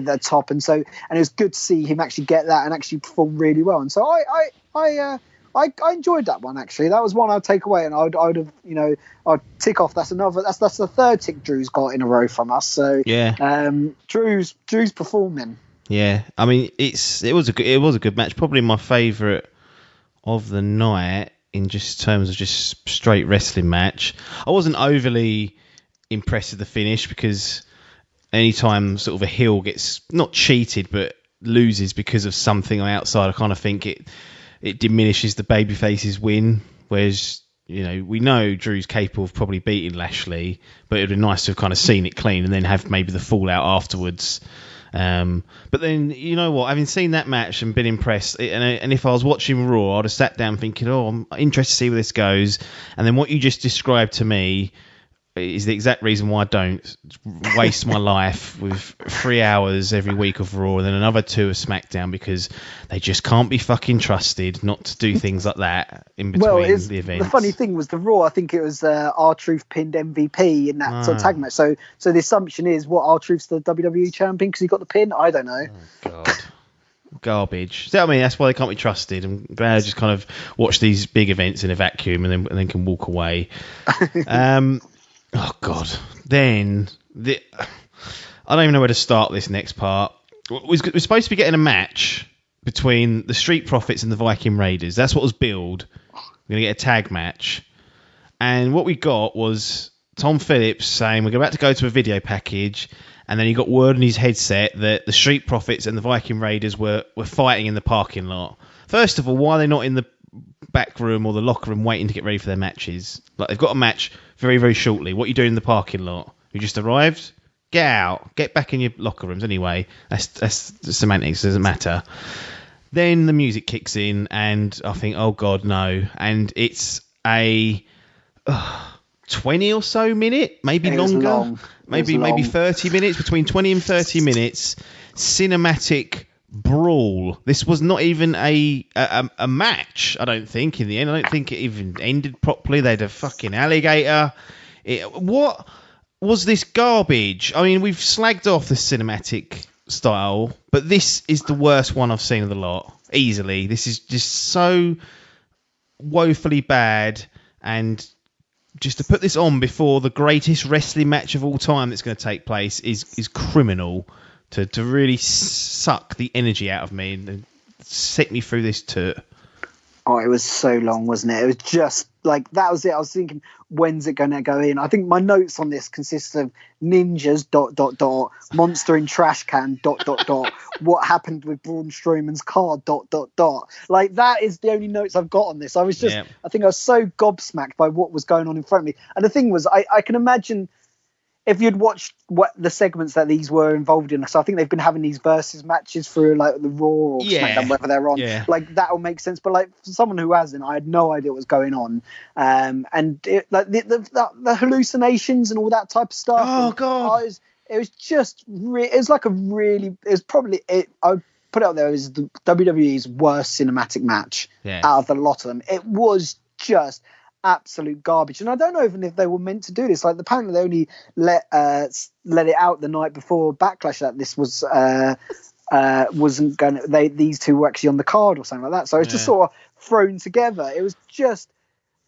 the top. And it was good to see him actually get that and actually perform really well. And so I enjoyed that one, actually. That was one I'd take away, and I'd have, you know, I'd tick off. That's the third tick Drew's got in a row from us. So Drew's performing. Yeah, I mean it was a good match. Probably my favourite of the night in just terms of just straight wrestling match. I wasn't overly impressed with the finish, because anytime sort of a heel gets not cheated but loses because of something outside, I kind of think it diminishes the babyface's win. Whereas, you know, we know Drew's capable of probably beating Lashley, but it'd be nice to have kind of seen it clean and then have maybe the fallout afterwards. But then, you know what, having seen that match and been impressed, and if I was watching Raw, I'd have sat down thinking, oh, I'm interested to see where this goes. And then what you just described to me is the exact reason why I don't waste my life with 3 hours every week of Raw and then another 2 of SmackDown, because they just can't be fucking trusted not to do things like that in between the events. The funny thing was the Raw, I think it was R-Truth pinned MVP in that sort of tag match. So the assumption is, R-Truth's the WWE champion because he got the pin? I don't know. Oh, God. Garbage. So, I mean, that's why they can't be trusted. I'm glad I just kind of watch these big events in a vacuum and then can walk away. Oh, God. Then, I don't even know where to start this next part. We're supposed to be getting a match between the Street Profits and the Viking Raiders. That's what was billed. We're going to get a tag match. And what we got was Tom Phillips saying we're about to go to a video package, and then he got word in his headset that the Street Profits and the Viking Raiders were fighting in the parking lot. First of all, why are they not in the back room or the locker room waiting to get ready for their matches? Like, they've got a match very, very shortly. What are you doing in the parking lot? You just arrived? Get out. Get back in your locker rooms anyway. That's semantics. Doesn't matter. Then the music kicks in, and I think, oh God, no. And it's a 20 or so minute, maybe longer, maybe 30 minutes, between 20 and 30 minutes, cinematic brawl. This was not even a match, I don't think, in the end. I don't think it even ended properly. They had a fucking alligator. What was this garbage? I mean, we've slagged off the cinematic style, but this is the worst one I've seen of the lot. Easily. This is just so woefully bad, and just to put this on before the greatest wrestling match of all time that's going to take place is criminal. To really suck the energy out of me and set me through this tour. Oh, it was so long, wasn't it? It was just like, that was it. I was thinking, when's it going to go in? I think my notes on this consist of ninjas, ... monster in trash can, ... what happened with Braun Strowman's car, ... Like, that is the only notes I've got on this. I was just, I think I was so gobsmacked by what was going on in front of me. And the thing was, I can imagine if you'd watched what the segments that these were involved in, so I think they've been having these versus matches through like the Raw or SmackDown, whether they're on, like that'll make sense. But like for someone who hasn't, I had no idea what was going on, and like the hallucinations and all that type of stuff. Oh god, it was just it was like it was probably I would put it out there as the WWE's worst cinematic match out of the lot of them. It was just absolute garbage, and I don't know even if they were meant to do this. Like, apparently they only let it out the night before Backlash that this was wasn't going to, these two were actually on the card or something like that, so it's just sort of thrown together. It was just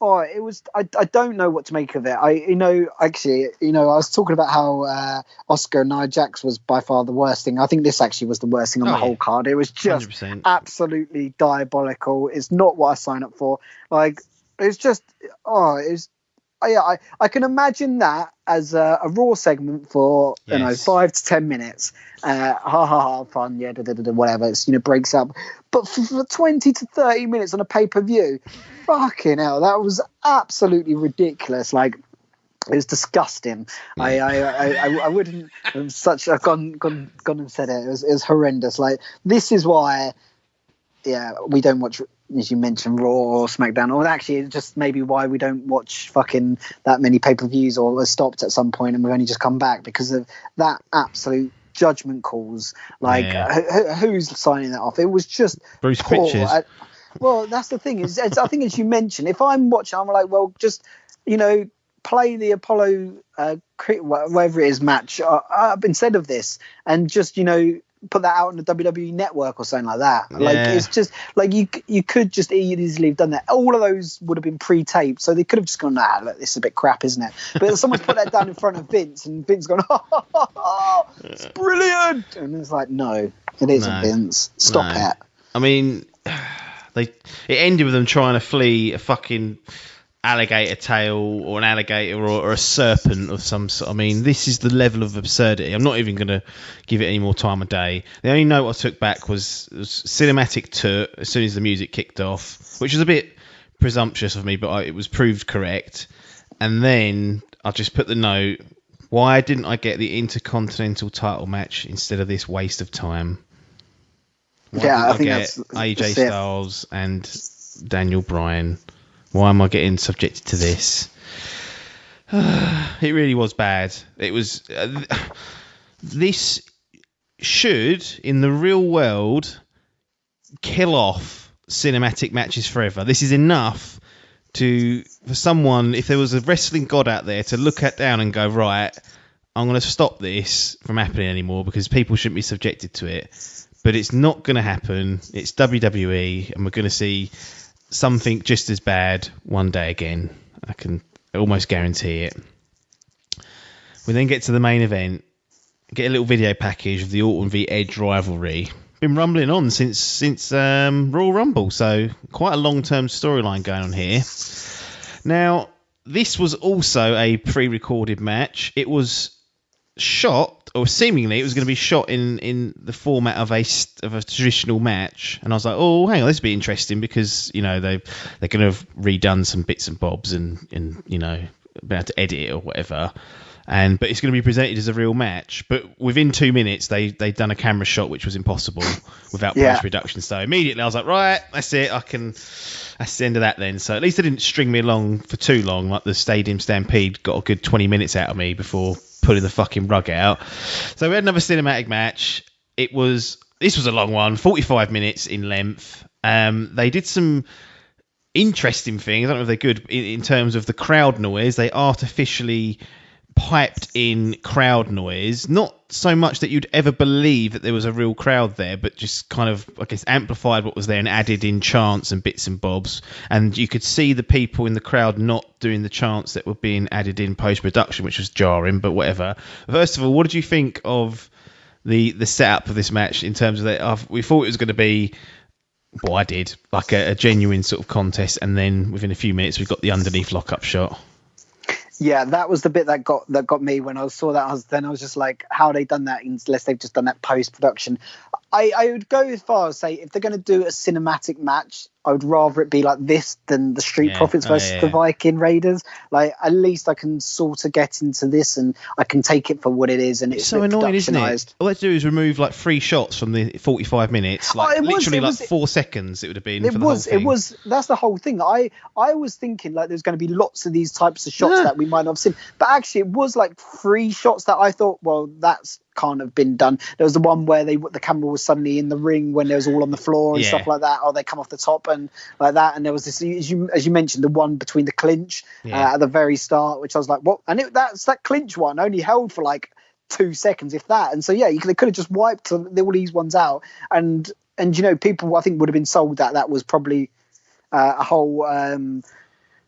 I don't know what to make of it. I was talking about how Oscar and Nia Jax was by far the worst thing. I think this actually was the worst thing on the whole card. It was just 100%. Absolutely diabolical. It's not what I signed up for. Like, it's just, I can imagine that as a Raw segment for 5 to 10 minutes. Fun, whatever. It's breaks up. But for 20 to 30 minutes on a pay-per-view, fucking hell, that was absolutely ridiculous. Like, it was disgusting. I wouldn't have I've gone and said it. It was horrendous. Like, this is why, we don't watch, as you mentioned, Raw or SmackDown, or actually it's just maybe why we don't watch fucking that many pay-per-views, or have stopped at some point and we've only just come back because of that absolute judgment calls. Like, who's signing that off? It was just Bruce poor. Pritchard. Well, that's the thing. I think, as you mentioned, if I'm watching, I'm like, well, just, play the Apollo, whatever it is, match instead of this, and just, put that out on the WWE Network or something like that. Like, it's just like you could just easily have done that. All of those would have been pre-taped, so they could have just gone, look, this is a bit crap, isn't it? But someone's put that down in front of Vince, and Vince gone, it's brilliant, and it's like, no, it isn't, Vince. Stop it. I mean, it ended with them trying to flee a fucking alligator tail or an alligator or a serpent of some sort. I mean, this is the level of absurdity. I'm not even going to give it any more time of day. The only note I took back was cinematic tour as soon as the music kicked off, which was a bit presumptuous of me, but it was proved correct. And then I just put the note, why didn't I get the Intercontinental title match instead of this waste of time? I think get that's AJ Styles and Daniel Bryan? Why am I getting subjected to this? It really was bad. It was. This should, in the real world, kill off cinematic matches forever. This is enough for someone, if there was a wrestling god out there, to look down and go, right, I'm going to stop this from happening anymore because people shouldn't be subjected to it. But it's not going to happen. It's WWE, and we're going to see something just as bad one day again. I can almost guarantee it. We then get to the main event, get a little video package of the Orton v Edge rivalry. Been rumbling on since Royal Rumble, so quite a long-term storyline going on here. Now, this was also a pre-recorded match. It was shot, or seemingly it was going to be shot in the format of a traditional match, and I was like, oh, hang on, this will be interesting because they're going to have redone some bits and bobs and been able to edit it or whatever, but it's going to be presented as a real match. But within 2 minutes they'd done a camera shot which was impossible without post production, so immediately I was like, right, that's it, that's the end of that then. So at least they didn't string me along for too long, like the Stadium Stampede got a good 20 minutes out of me before pulling the fucking rug out. So we had another cinematic match. It was this was a long one, 45 minutes in length. They did some interesting things. I don't know if they're good in terms of the crowd noise. They artificially piped in crowd noise, not so much that you'd ever believe that there was a real crowd there, but just kind of, I guess, amplified what was there and added in chants and bits and bobs. And you could see the people in the crowd not doing the chants that were being added in post-production, which was jarring, but whatever. First of all, what did you think of the setup of this match in terms of that? We thought it was going to be, well, I did, like a genuine sort of contest, and then within a few minutes we got the underneath lock-up shot. Yeah, that was the bit that got me when I saw that. I was just like, how they done that unless they've just done that post-production. I would go as far as say, if they're going to do a cinematic match, I would rather it be like this than the Street Profits versus the Viking Raiders. Like, at least I can sort of get into this and I can take it for what it is. And it's so annoying, isn't it? All they have to do is remove like 3 shots from the 45 minutes. Like, literally 4 seconds it would have been for the whole thing. That's the whole thing. I was thinking like there's going to be lots of these types of shots that we might not have seen. But actually it was like 3 shots that I thought, well, that's can't have been done. There was the one where the camera was suddenly in the ring when there was all on the floor and stuff like that, or they come off the top and like that. And there was this, as you mentioned, the one between the clinch at the very start, which I was like, what? And that clinch one only held for like 2 seconds, if that. And so they could have just wiped all these ones out. And people I think would have been sold that was probably a whole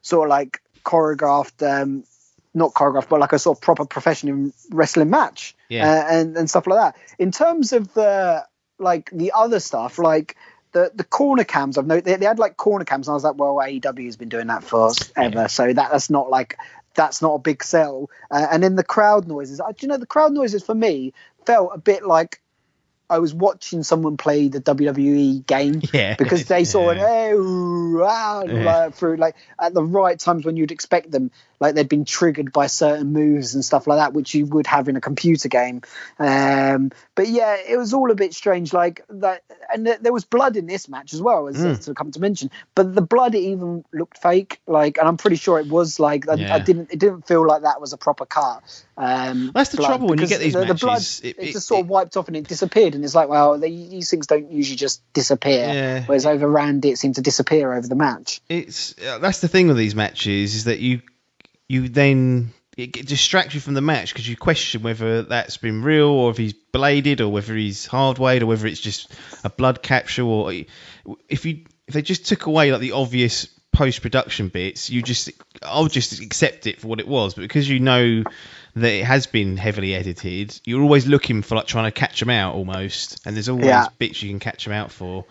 sort of like choreographed. Not choreographed, but like a sort of proper professional wrestling match, and stuff like that. In terms of the other stuff, like the corner cams, I've noticed they had like corner cams, and I was like, well, AEW has been doing that for ever, so that's not a big sell. And then the crowd noises, the crowd noises for me felt a bit like I was watching someone play the WWE game, because they saw it through like at the right times when you'd expect them, like they'd been triggered by certain moves and stuff like that, which you would have in a computer game. But yeah, it was all a bit strange, like that. And there was blood in this match as well, as to come to mention. But the blood, it even looked fake, like, and I'm pretty sure it was like it didn't feel like that was a proper cut. That's the trouble when you get these matches. The blood, it just sort of wiped off and it disappeared, and it's like, well, these things don't usually just disappear. Whereas over Randy, it seemed to disappear over the match. That's the thing with these matches, is that you then it distracts you from the match, because you question whether that's been real, or if he's bladed, or whether he's hard-weighed, or whether it's just a blood capture, or if they just took away like the obvious post-production bits, I'll just accept it for what it was. But because you know that it has been heavily edited, you're always looking for like trying to catch them out almost, and there's always bits you can catch them out for.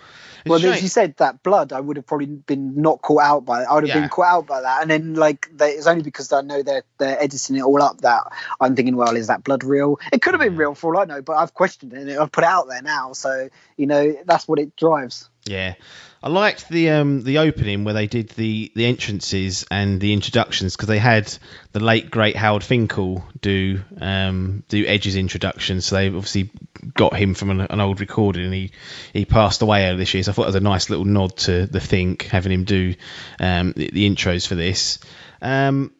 Well, as you said, that blood, I would have probably been not caught out by it. I would have been caught out by that. And then, like, it's only because I know they're editing it all up that I'm thinking, well, is that blood real? It could have been real for all I know, but I've questioned it and I've put it out there now. So, that's what it drives. Yeah. I liked the opening where they did the entrances and the introductions, because they had the late great Howard Finkel do Edge's introduction. So they obviously got him from an old recording, and he passed away earlier this year. So I thought it was a nice little nod to the Think, having him do the intros for this. The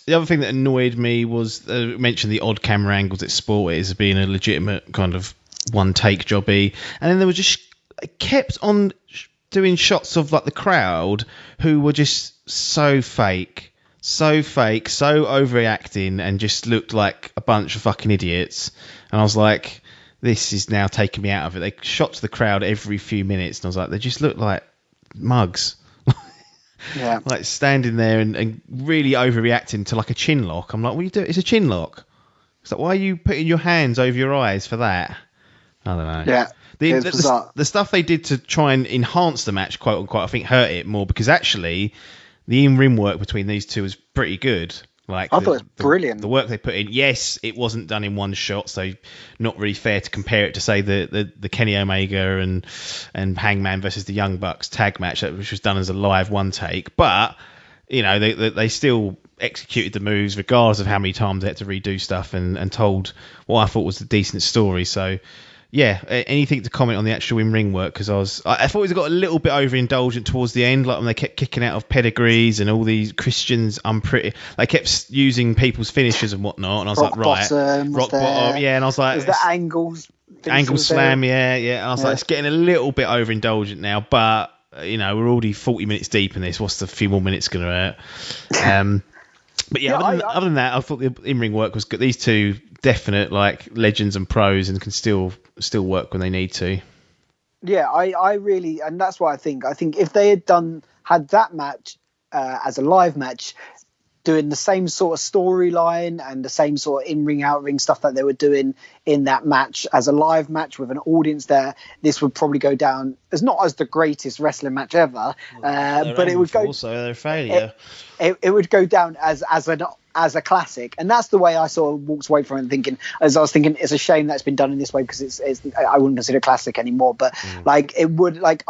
other thing that annoyed me was mentioned the odd camera angles at Sport as being a legitimate kind of one take jobby, and then there was just kept on doing shots of like the crowd who were just so fake, so overreacting, and just looked like a bunch of fucking idiots. And I was like, this is now taking me out of it. They shot to the crowd every few minutes, and I was like, they just look like mugs. Like standing there and really overreacting to like a chin lock. I'm like, what are you doing? It's a chin lock. It's like, why are you putting your hands over your eyes for that? I don't know. Yeah. The stuff they did to try and enhance the match, quote unquote, I think hurt it more, because actually the in-ring work between these two was pretty good. Like, I thought it was brilliant. The work they put in. Yes, it wasn't done in one shot, so not really fair to compare it to, say, the Kenny Omega and Hangman versus the Young Bucks tag match, which was done as a live one take. But they still executed the moves regardless of how many times they had to redo stuff, and told what I thought was a decent story. So. Yeah, anything to comment on the actual in-ring work? Because I thought it got a little bit overindulgent towards the end, like when they kept kicking out of pedigrees and all these Christians they kept using people's finishers and whatnot, and I was rock bottom, yeah, and I was like, the angles. Angle slam, yeah. And I was like, it's getting a little bit overindulgent now, but we're already 40 minutes deep in this. What's the few more minutes going to hurt? But other than that, I thought the in-ring work was good. These two definite legends and pros, and can still work when they need to. Yeah, I really, and that's what I think if they had that match as a live match, doing the same sort of storyline and the same sort of in-ring, out-ring stuff that they were doing in that match as a live match with an audience there, this would probably go down as not as the greatest wrestling match ever, but it would go. Also, they're a failure. It would go down as a classic, and that's the way I sort of walked away from it, thinking, it's a shame that's been done in this way, because it's I wouldn't consider it a classic anymore, but I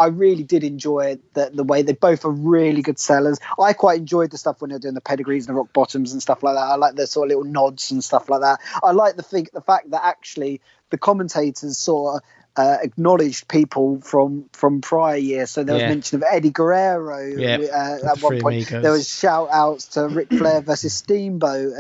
really did enjoy the way they both are really good sellers. I quite enjoyed the stuff when they're doing the pedigrees and the rock bottoms and stuff like that. I like the sort of little nods and stuff like that. I like the fact that actually the commentators sort of acknowledged people from prior years. So there was mention of Eddie Guerrero at one point. Amigos. There was shout outs to Ric Flair versus Steamboat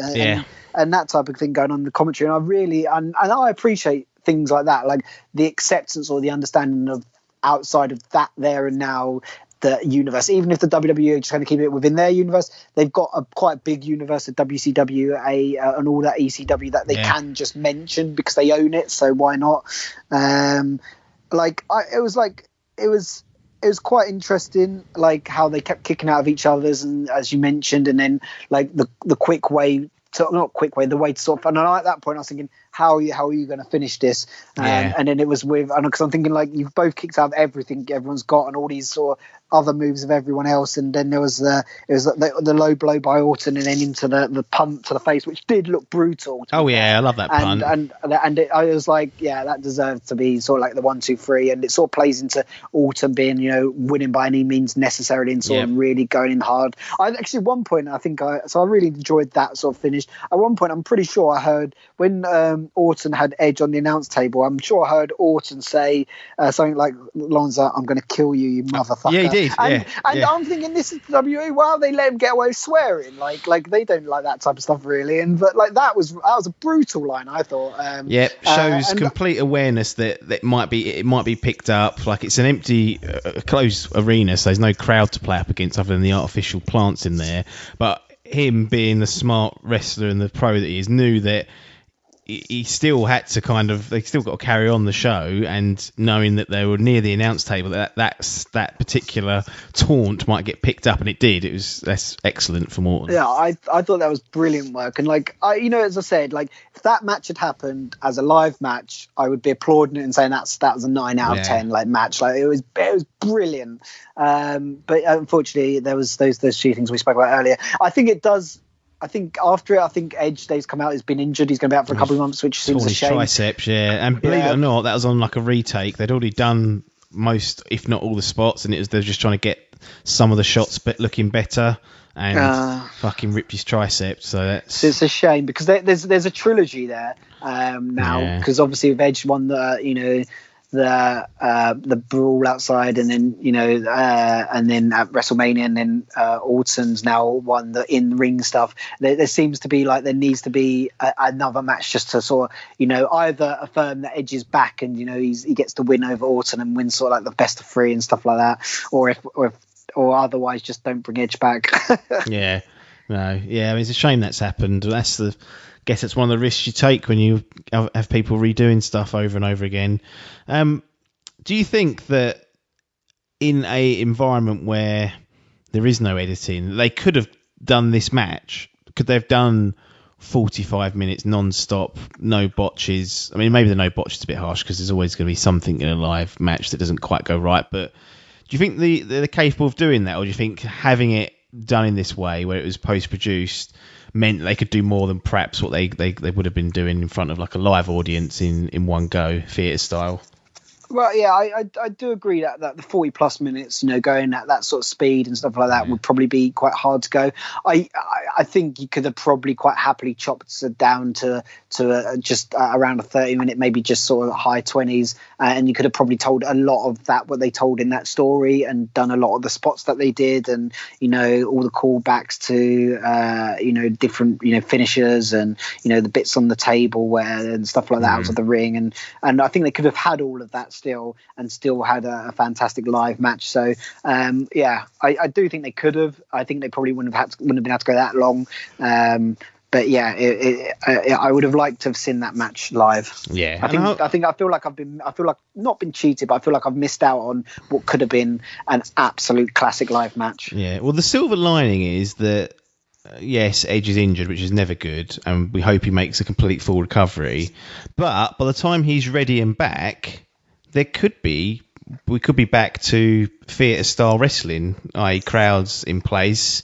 and that type of thing going on in the commentary. And I really and I appreciate things like that, like the acceptance or the understanding of outside of that there and now the universe. Even if the WWE are just going to keep it within their universe, they've got a quite big universe of WCW and all that ECW that they can just mention because they own it. So why not? It was quite interesting, like how they kept kicking out of each other's, and as you mentioned, and then like the quick way. The way to sort of, and at that point I was thinking, how are you going to finish this? And then it was because I'm thinking like you've both kicked out everything everyone's got and all these sort of other moves of everyone else, and then there was the low blow by Orton and then into the punt to the face, which did look brutal. Oh yeah, I love that punt. I was like, that deserved to be sort of like the 1, 2, 3, and it sort of plays into Orton being winning by any means necessary and sort of really going in hard. I actually at one point I really enjoyed that sort of finish. At one point I'm pretty sure I heard when Orton had Edge on the announce table, I'm sure I heard Orton say something like, "Lonza, I'm going to kill you, you motherfucker." Yeah, he did. And I'm thinking, this is the WWE. Wow, they let him get away with swearing. Like they don't like that type of stuff really. But like that was a brutal line, I thought. Shows complete awareness that it might be picked up. Like it's an empty, closed arena, so there's no crowd to play up against other than the artificial plants in there. But him being the smart wrestler and the pro that he is, knew that he still had to they still got to carry on the show, and knowing that they were near the announce table, that particular taunt might get picked up, and it did. That's excellent from Orton. Yeah, I thought that was brilliant work, and as I said, like if that match had happened as a live match, I would be applauding it and saying that was a 9 out of 10 match. Like it was brilliant. But unfortunately, there was those few things we spoke about earlier. I think after it, Edge Day's come out, he's been injured. He's going to be out for a couple of months, which seems a shame. Triceps, and believe it or not, that was on like a retake. They'd already done most, if not all, the spots, and they're just trying to get some of the shots looking better, and fucking ripped his triceps. So it's a shame because there's a trilogy there now, because obviously with Edge won the brawl outside, and then and then at WrestleMania, and then Orton's now won the in-ring stuff. There seems to be there needs to be another match just to sort of either affirm that Edge is back and he gets the win over Orton and wins sort of like the best of 3 and stuff like that, or otherwise just don't bring Edge back. It's a shame that's happened. Guess it's one of the risks you take when you have people redoing stuff over and over again. Do you think that in a environment where there is no editing, they could have done this match? Could they have done 45 minutes non-stop, no botches? I mean, maybe the no botches is a bit harsh because there's always going to be something in a live match that doesn't quite go right. But do you think they're capable of doing that, or do you think having it done in this way, where it was post-produced, meant they could do more than perhaps what they would have been doing in front of like a live audience in one go, theatre style? Well, yeah, I do agree that the 40 plus minutes, going at that sort of speed and stuff like that would probably be quite hard to go. I think you could have probably quite happily chopped it down to just around a 30-minute, maybe just sort of high 20s, and you could have probably told a lot of that what they told in that story and done a lot of the spots that they did, and all the callbacks to different finishers and the bits on the table and stuff like that out of the ring, and I think they could have had all of that still had a fantastic live match. So I do think they could have. I think they probably wouldn't have been able to go that long. But yeah, I would have liked to have seen that match live. Yeah, I feel like not been cheated, but I feel like I've missed out on what could have been an absolute classic live match. Yeah, well, the silver lining is that yes, Edge is injured, which is never good, and we hope he makes a complete full recovery. But by the time he's ready and back, we could be back to theatre style wrestling, i.e. crowds in place.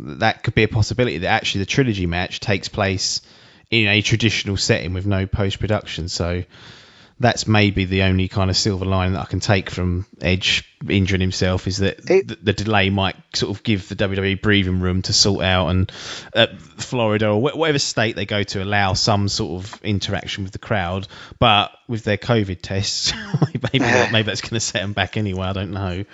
That could be a possibility that actually the trilogy match takes place in a traditional setting with no post-production. So that's maybe the only kind of silver lining that I can take from Edge injuring himself, is that the delay might sort of give the WWE breathing room to sort out, and Florida or whatever state they go to allow some sort of interaction with the crowd. But with their COVID tests, maybe that's going to set them back anyway. I don't know.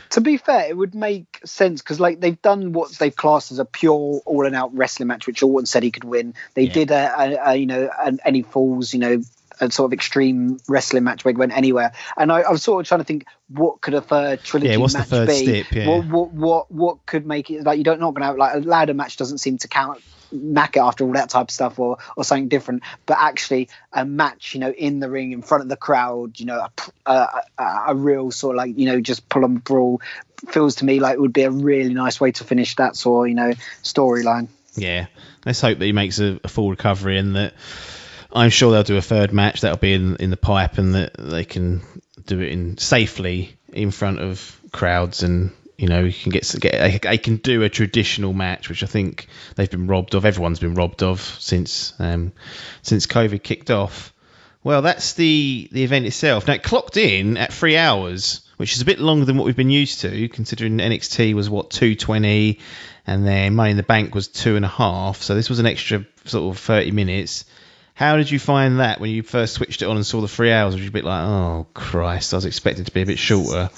To be fair, it would make sense because they've done what they've classed as a pure all-and-out wrestling match, which Orton said he could win. They did an Any Falls, a sort of extreme wrestling match where it went anywhere. And I was sort of trying to think, what could a third trilogy what's match the third be? step? Yeah. What could make it like you're not going to have like a ladder match? Doesn't seem to count. Knack it after all that type of stuff, or something different, but actually a match in the ring in front of the crowd, a real sort of like just pull on brawl feels to me like it would be a really nice way to finish that sort of storyline. Yeah, let's hope that he makes a full recovery, and that I'm sure they'll do a third match that'll be in the pipe, and that they can do it safely in front of crowds, and you can they can do a traditional match, which I think they've been robbed of. Everyone's been robbed of since COVID kicked off. Well, that's the event itself. Now, it clocked in at 3 hours, which is a bit longer than what we've been used to, considering NXT was 2:20, and then Money in the Bank was 2.5. So this was an extra sort of 30 minutes. How did you find that when you first switched it on and saw the 3 hours? Was you a bit like, oh Christ, I was expecting it to be a bit shorter?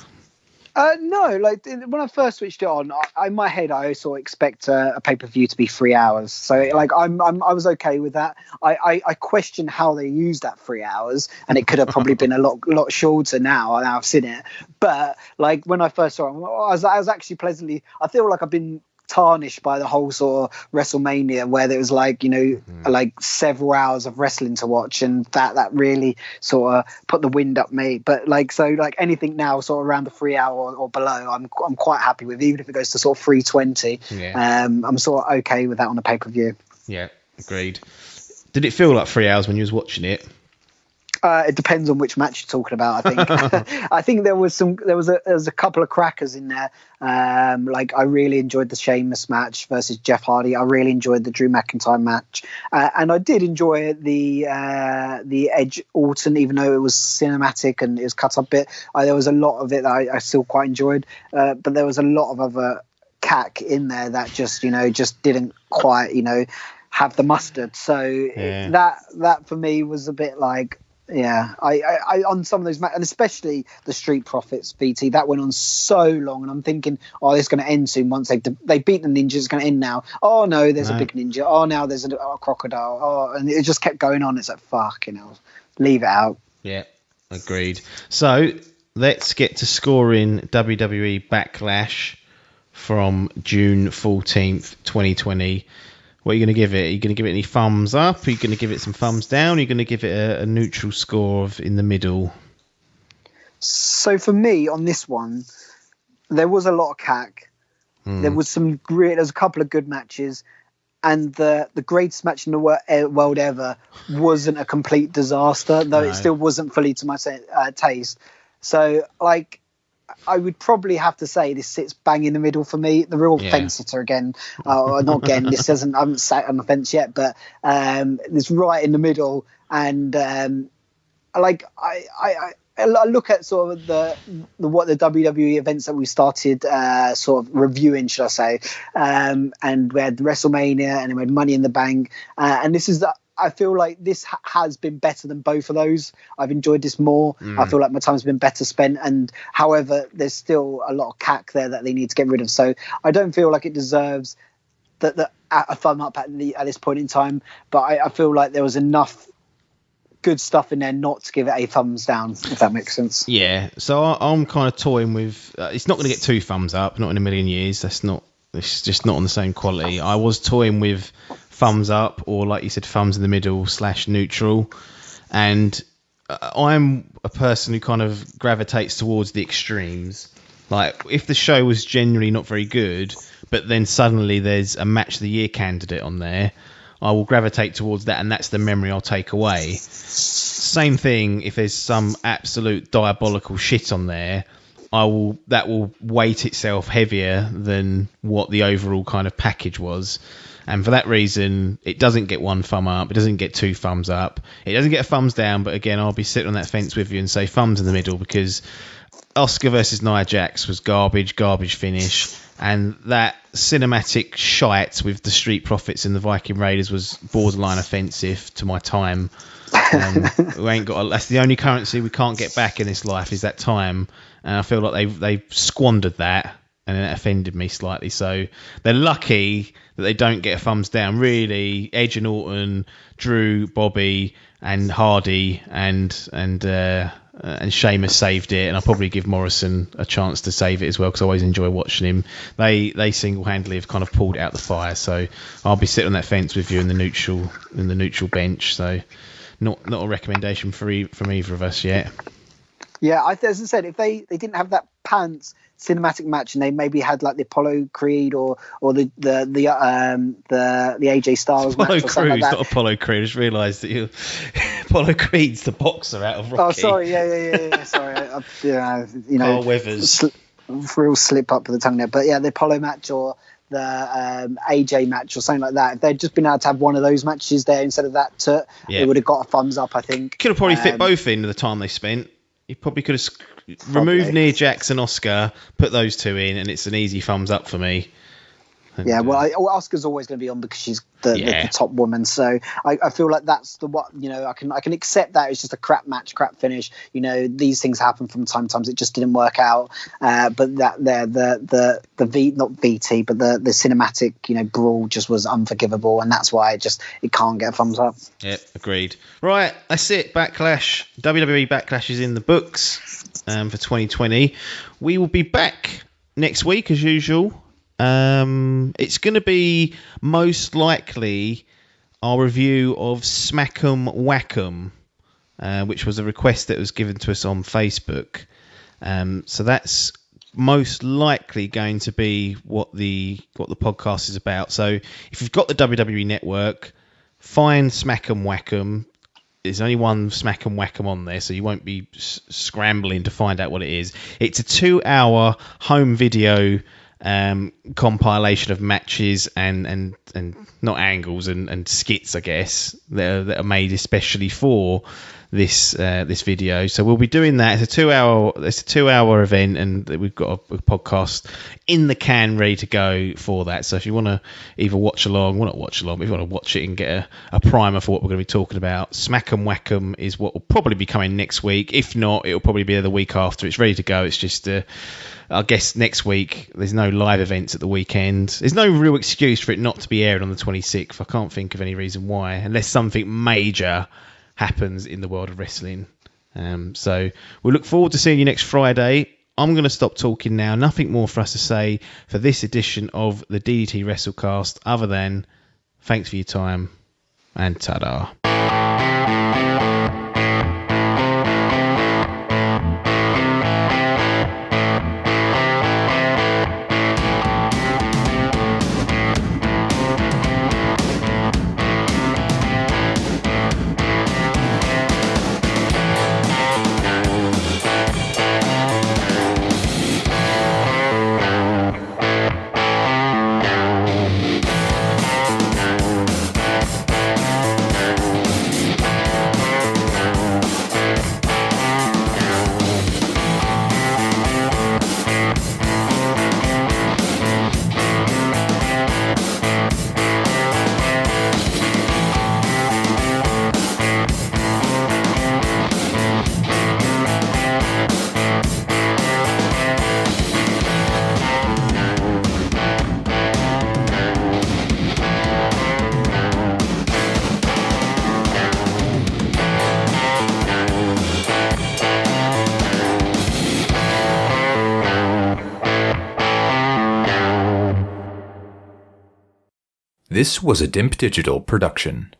No, when I first switched it on, in my head I also expect a pay-per-view to be 3 hours. So I was okay with that. I question how they used that 3 hours, and it could have probably been a lot shorter now I've seen it. But when I first saw it, I was actually pleasantly. I feel like I've been tarnished by the whole sort of WrestleMania, where there was several hours of wrestling to watch, and that really sort of put the wind up me. But anything now sort of around the 3 hour or below, I'm quite happy with, even if it goes to sort of 3:20. I'm sort of okay with that on a pay-per-view. Yeah, agreed. Did it feel like 3 hours when you was watching it? It depends on which match you're talking about, I think. I think there was a couple of crackers in there. I really enjoyed the Sheamus match versus Jeff Hardy. I really enjoyed the Drew McIntyre match, and I did enjoy the Edge Orton, even though it was cinematic and it was cut up a bit. There was a lot of it that I still quite enjoyed, but there was a lot of other cack in there that just didn't quite have the mustard. So that for me was a bit like. Yeah, I on some of those matches, and especially the Street Profits VT, that went on so long, and I'm thinking, oh, it's going to end soon. Once they beat the ninja, it's going to end now. Oh no, there's a big ninja. Oh, now there's a crocodile. Oh, and it just kept going on. It's like, fuck, leave it out. Yeah, agreed. So let's get to scoring WWE Backlash from June 14th, 2020. What are you going to give it? Are you going to give it any thumbs up? Are you going to give it some thumbs down? Are you going to give it a neutral score of in the middle? So for me, on this one, there was a lot of cack. There was there's a couple of good matches, and the greatest match in the world ever wasn't a complete disaster, though it still wasn't fully to my taste. So I would probably have to say this sits bang in the middle for me. The real fence sitter again. Not again. I haven't sat on the fence yet, but it's right in the middle. And I look at sort of the what the WWE events that we started sort of reviewing, should I say, and we had WrestleMania and then we had Money in the Bank, and this is I feel like this has been better than both of those. I've enjoyed this more. I feel like my time's been better spent, and however, there's still a lot of cack there that they need to get rid of. So I don't feel like it deserves a thumb up at this point in time, but I feel like there was enough good stuff in there not to give it a thumbs down, if that makes sense. Yeah, so I'm kind of toying with it's not going to get 2 thumbs up, not in a million years. It's just not on the same quality. I was toying with thumbs up, or like you said, thumbs in the middle / neutral, and I'm a person who kind of gravitates towards the extremes. Like, if the show was genuinely not very good, but then suddenly there's a match of the year candidate on there, I will gravitate towards that, and that's the memory I'll take away. Same thing if there's some absolute diabolical shit on there, that will weight itself heavier than what the overall kind of package was. And for that reason, it doesn't get 1 thumb up, it doesn't get 2 thumbs up, it doesn't get a thumbs down, but again, I'll be sitting on that fence with you and say thumbs in the middle, because Asuka versus Nia Jax was garbage finish, and that cinematic shite with the Street Profits and the Viking Raiders was borderline offensive to my time. We ain't got that's the only currency we can't get back in this life, is that time, and I feel like they've squandered that, and it offended me slightly. So they're lucky that they don't get a thumbs down. Really, Edge and Orton, Drew, Bobby, and Hardy, and Sheamus saved it, and I'll probably give Morrison a chance to save it as well, because I always enjoy watching him. They single-handedly have kind of pulled it out the fire, so I'll be sitting on that fence with you in the neutral bench. So not a recommendation from either of us yet. Yeah, as I said, if they didn't have that pants cinematic match, and they maybe had like the Apollo Creed or the AJ Styles Apollo match or something like that. Not Apollo Creed. I just realised that Apollo Creed's the boxer out of Rocky. Oh, sorry, yeah. Sorry, Carl Weathers. Real slip up with the tongue there, but yeah, the Apollo match or the AJ match or something like that. If they'd just been able to have one of those matches there instead of that, it would have got a thumbs up, I think. Could have probably fit both in the time they spent. You probably could have removed Nia Jax and Asuka, put those 2 in, and it's an easy thumbs up for me. And, Asuka's always going to be on because she's the top woman. So I feel like that's I can accept that it's just a crap match, crap finish. These things happen from time to time. It just didn't work out. But that there, the not VT, but the cinematic, brawl just was unforgivable, and that's why it can't get a thumbs up. Yeah, agreed. Right, that's it. Backlash. WWE Backlash is in the books for 2020. We will be back next week as usual. It's going to be most likely our review of Smack'em Whack'em, which was a request that was given to us on Facebook. So that's most likely going to be what the podcast is about. So if you've got the WWE Network, find Smack'em Whack'em. There's only one Smack'em Whack'em on there, so you won't be scrambling to find out what it is. It's a 2-hour home video compilation of matches and not angles and skits, I guess, that are made especially for this video. So we'll be doing that. It's a 2-hour event, and we've got a podcast in the can ready to go for that. So if you want to either watch along, but if you want to watch it and get a primer for what we're going to be talking about, Smack'em Whack'em is what will probably be coming next week. If not, it'll probably be the week after. It's ready to go. It's just I guess next week there's no live events at the weekend. There's no real excuse for it not to be aired on the 26th. I can't think of any reason why, unless something major happens in the world of wrestling. So we look forward to seeing you next Friday. I'm going to stop talking now. Nothing more for us to say for this edition of the DDT WrestleCast other than thanks for your time and ta-da. This was a DIMP Digital production.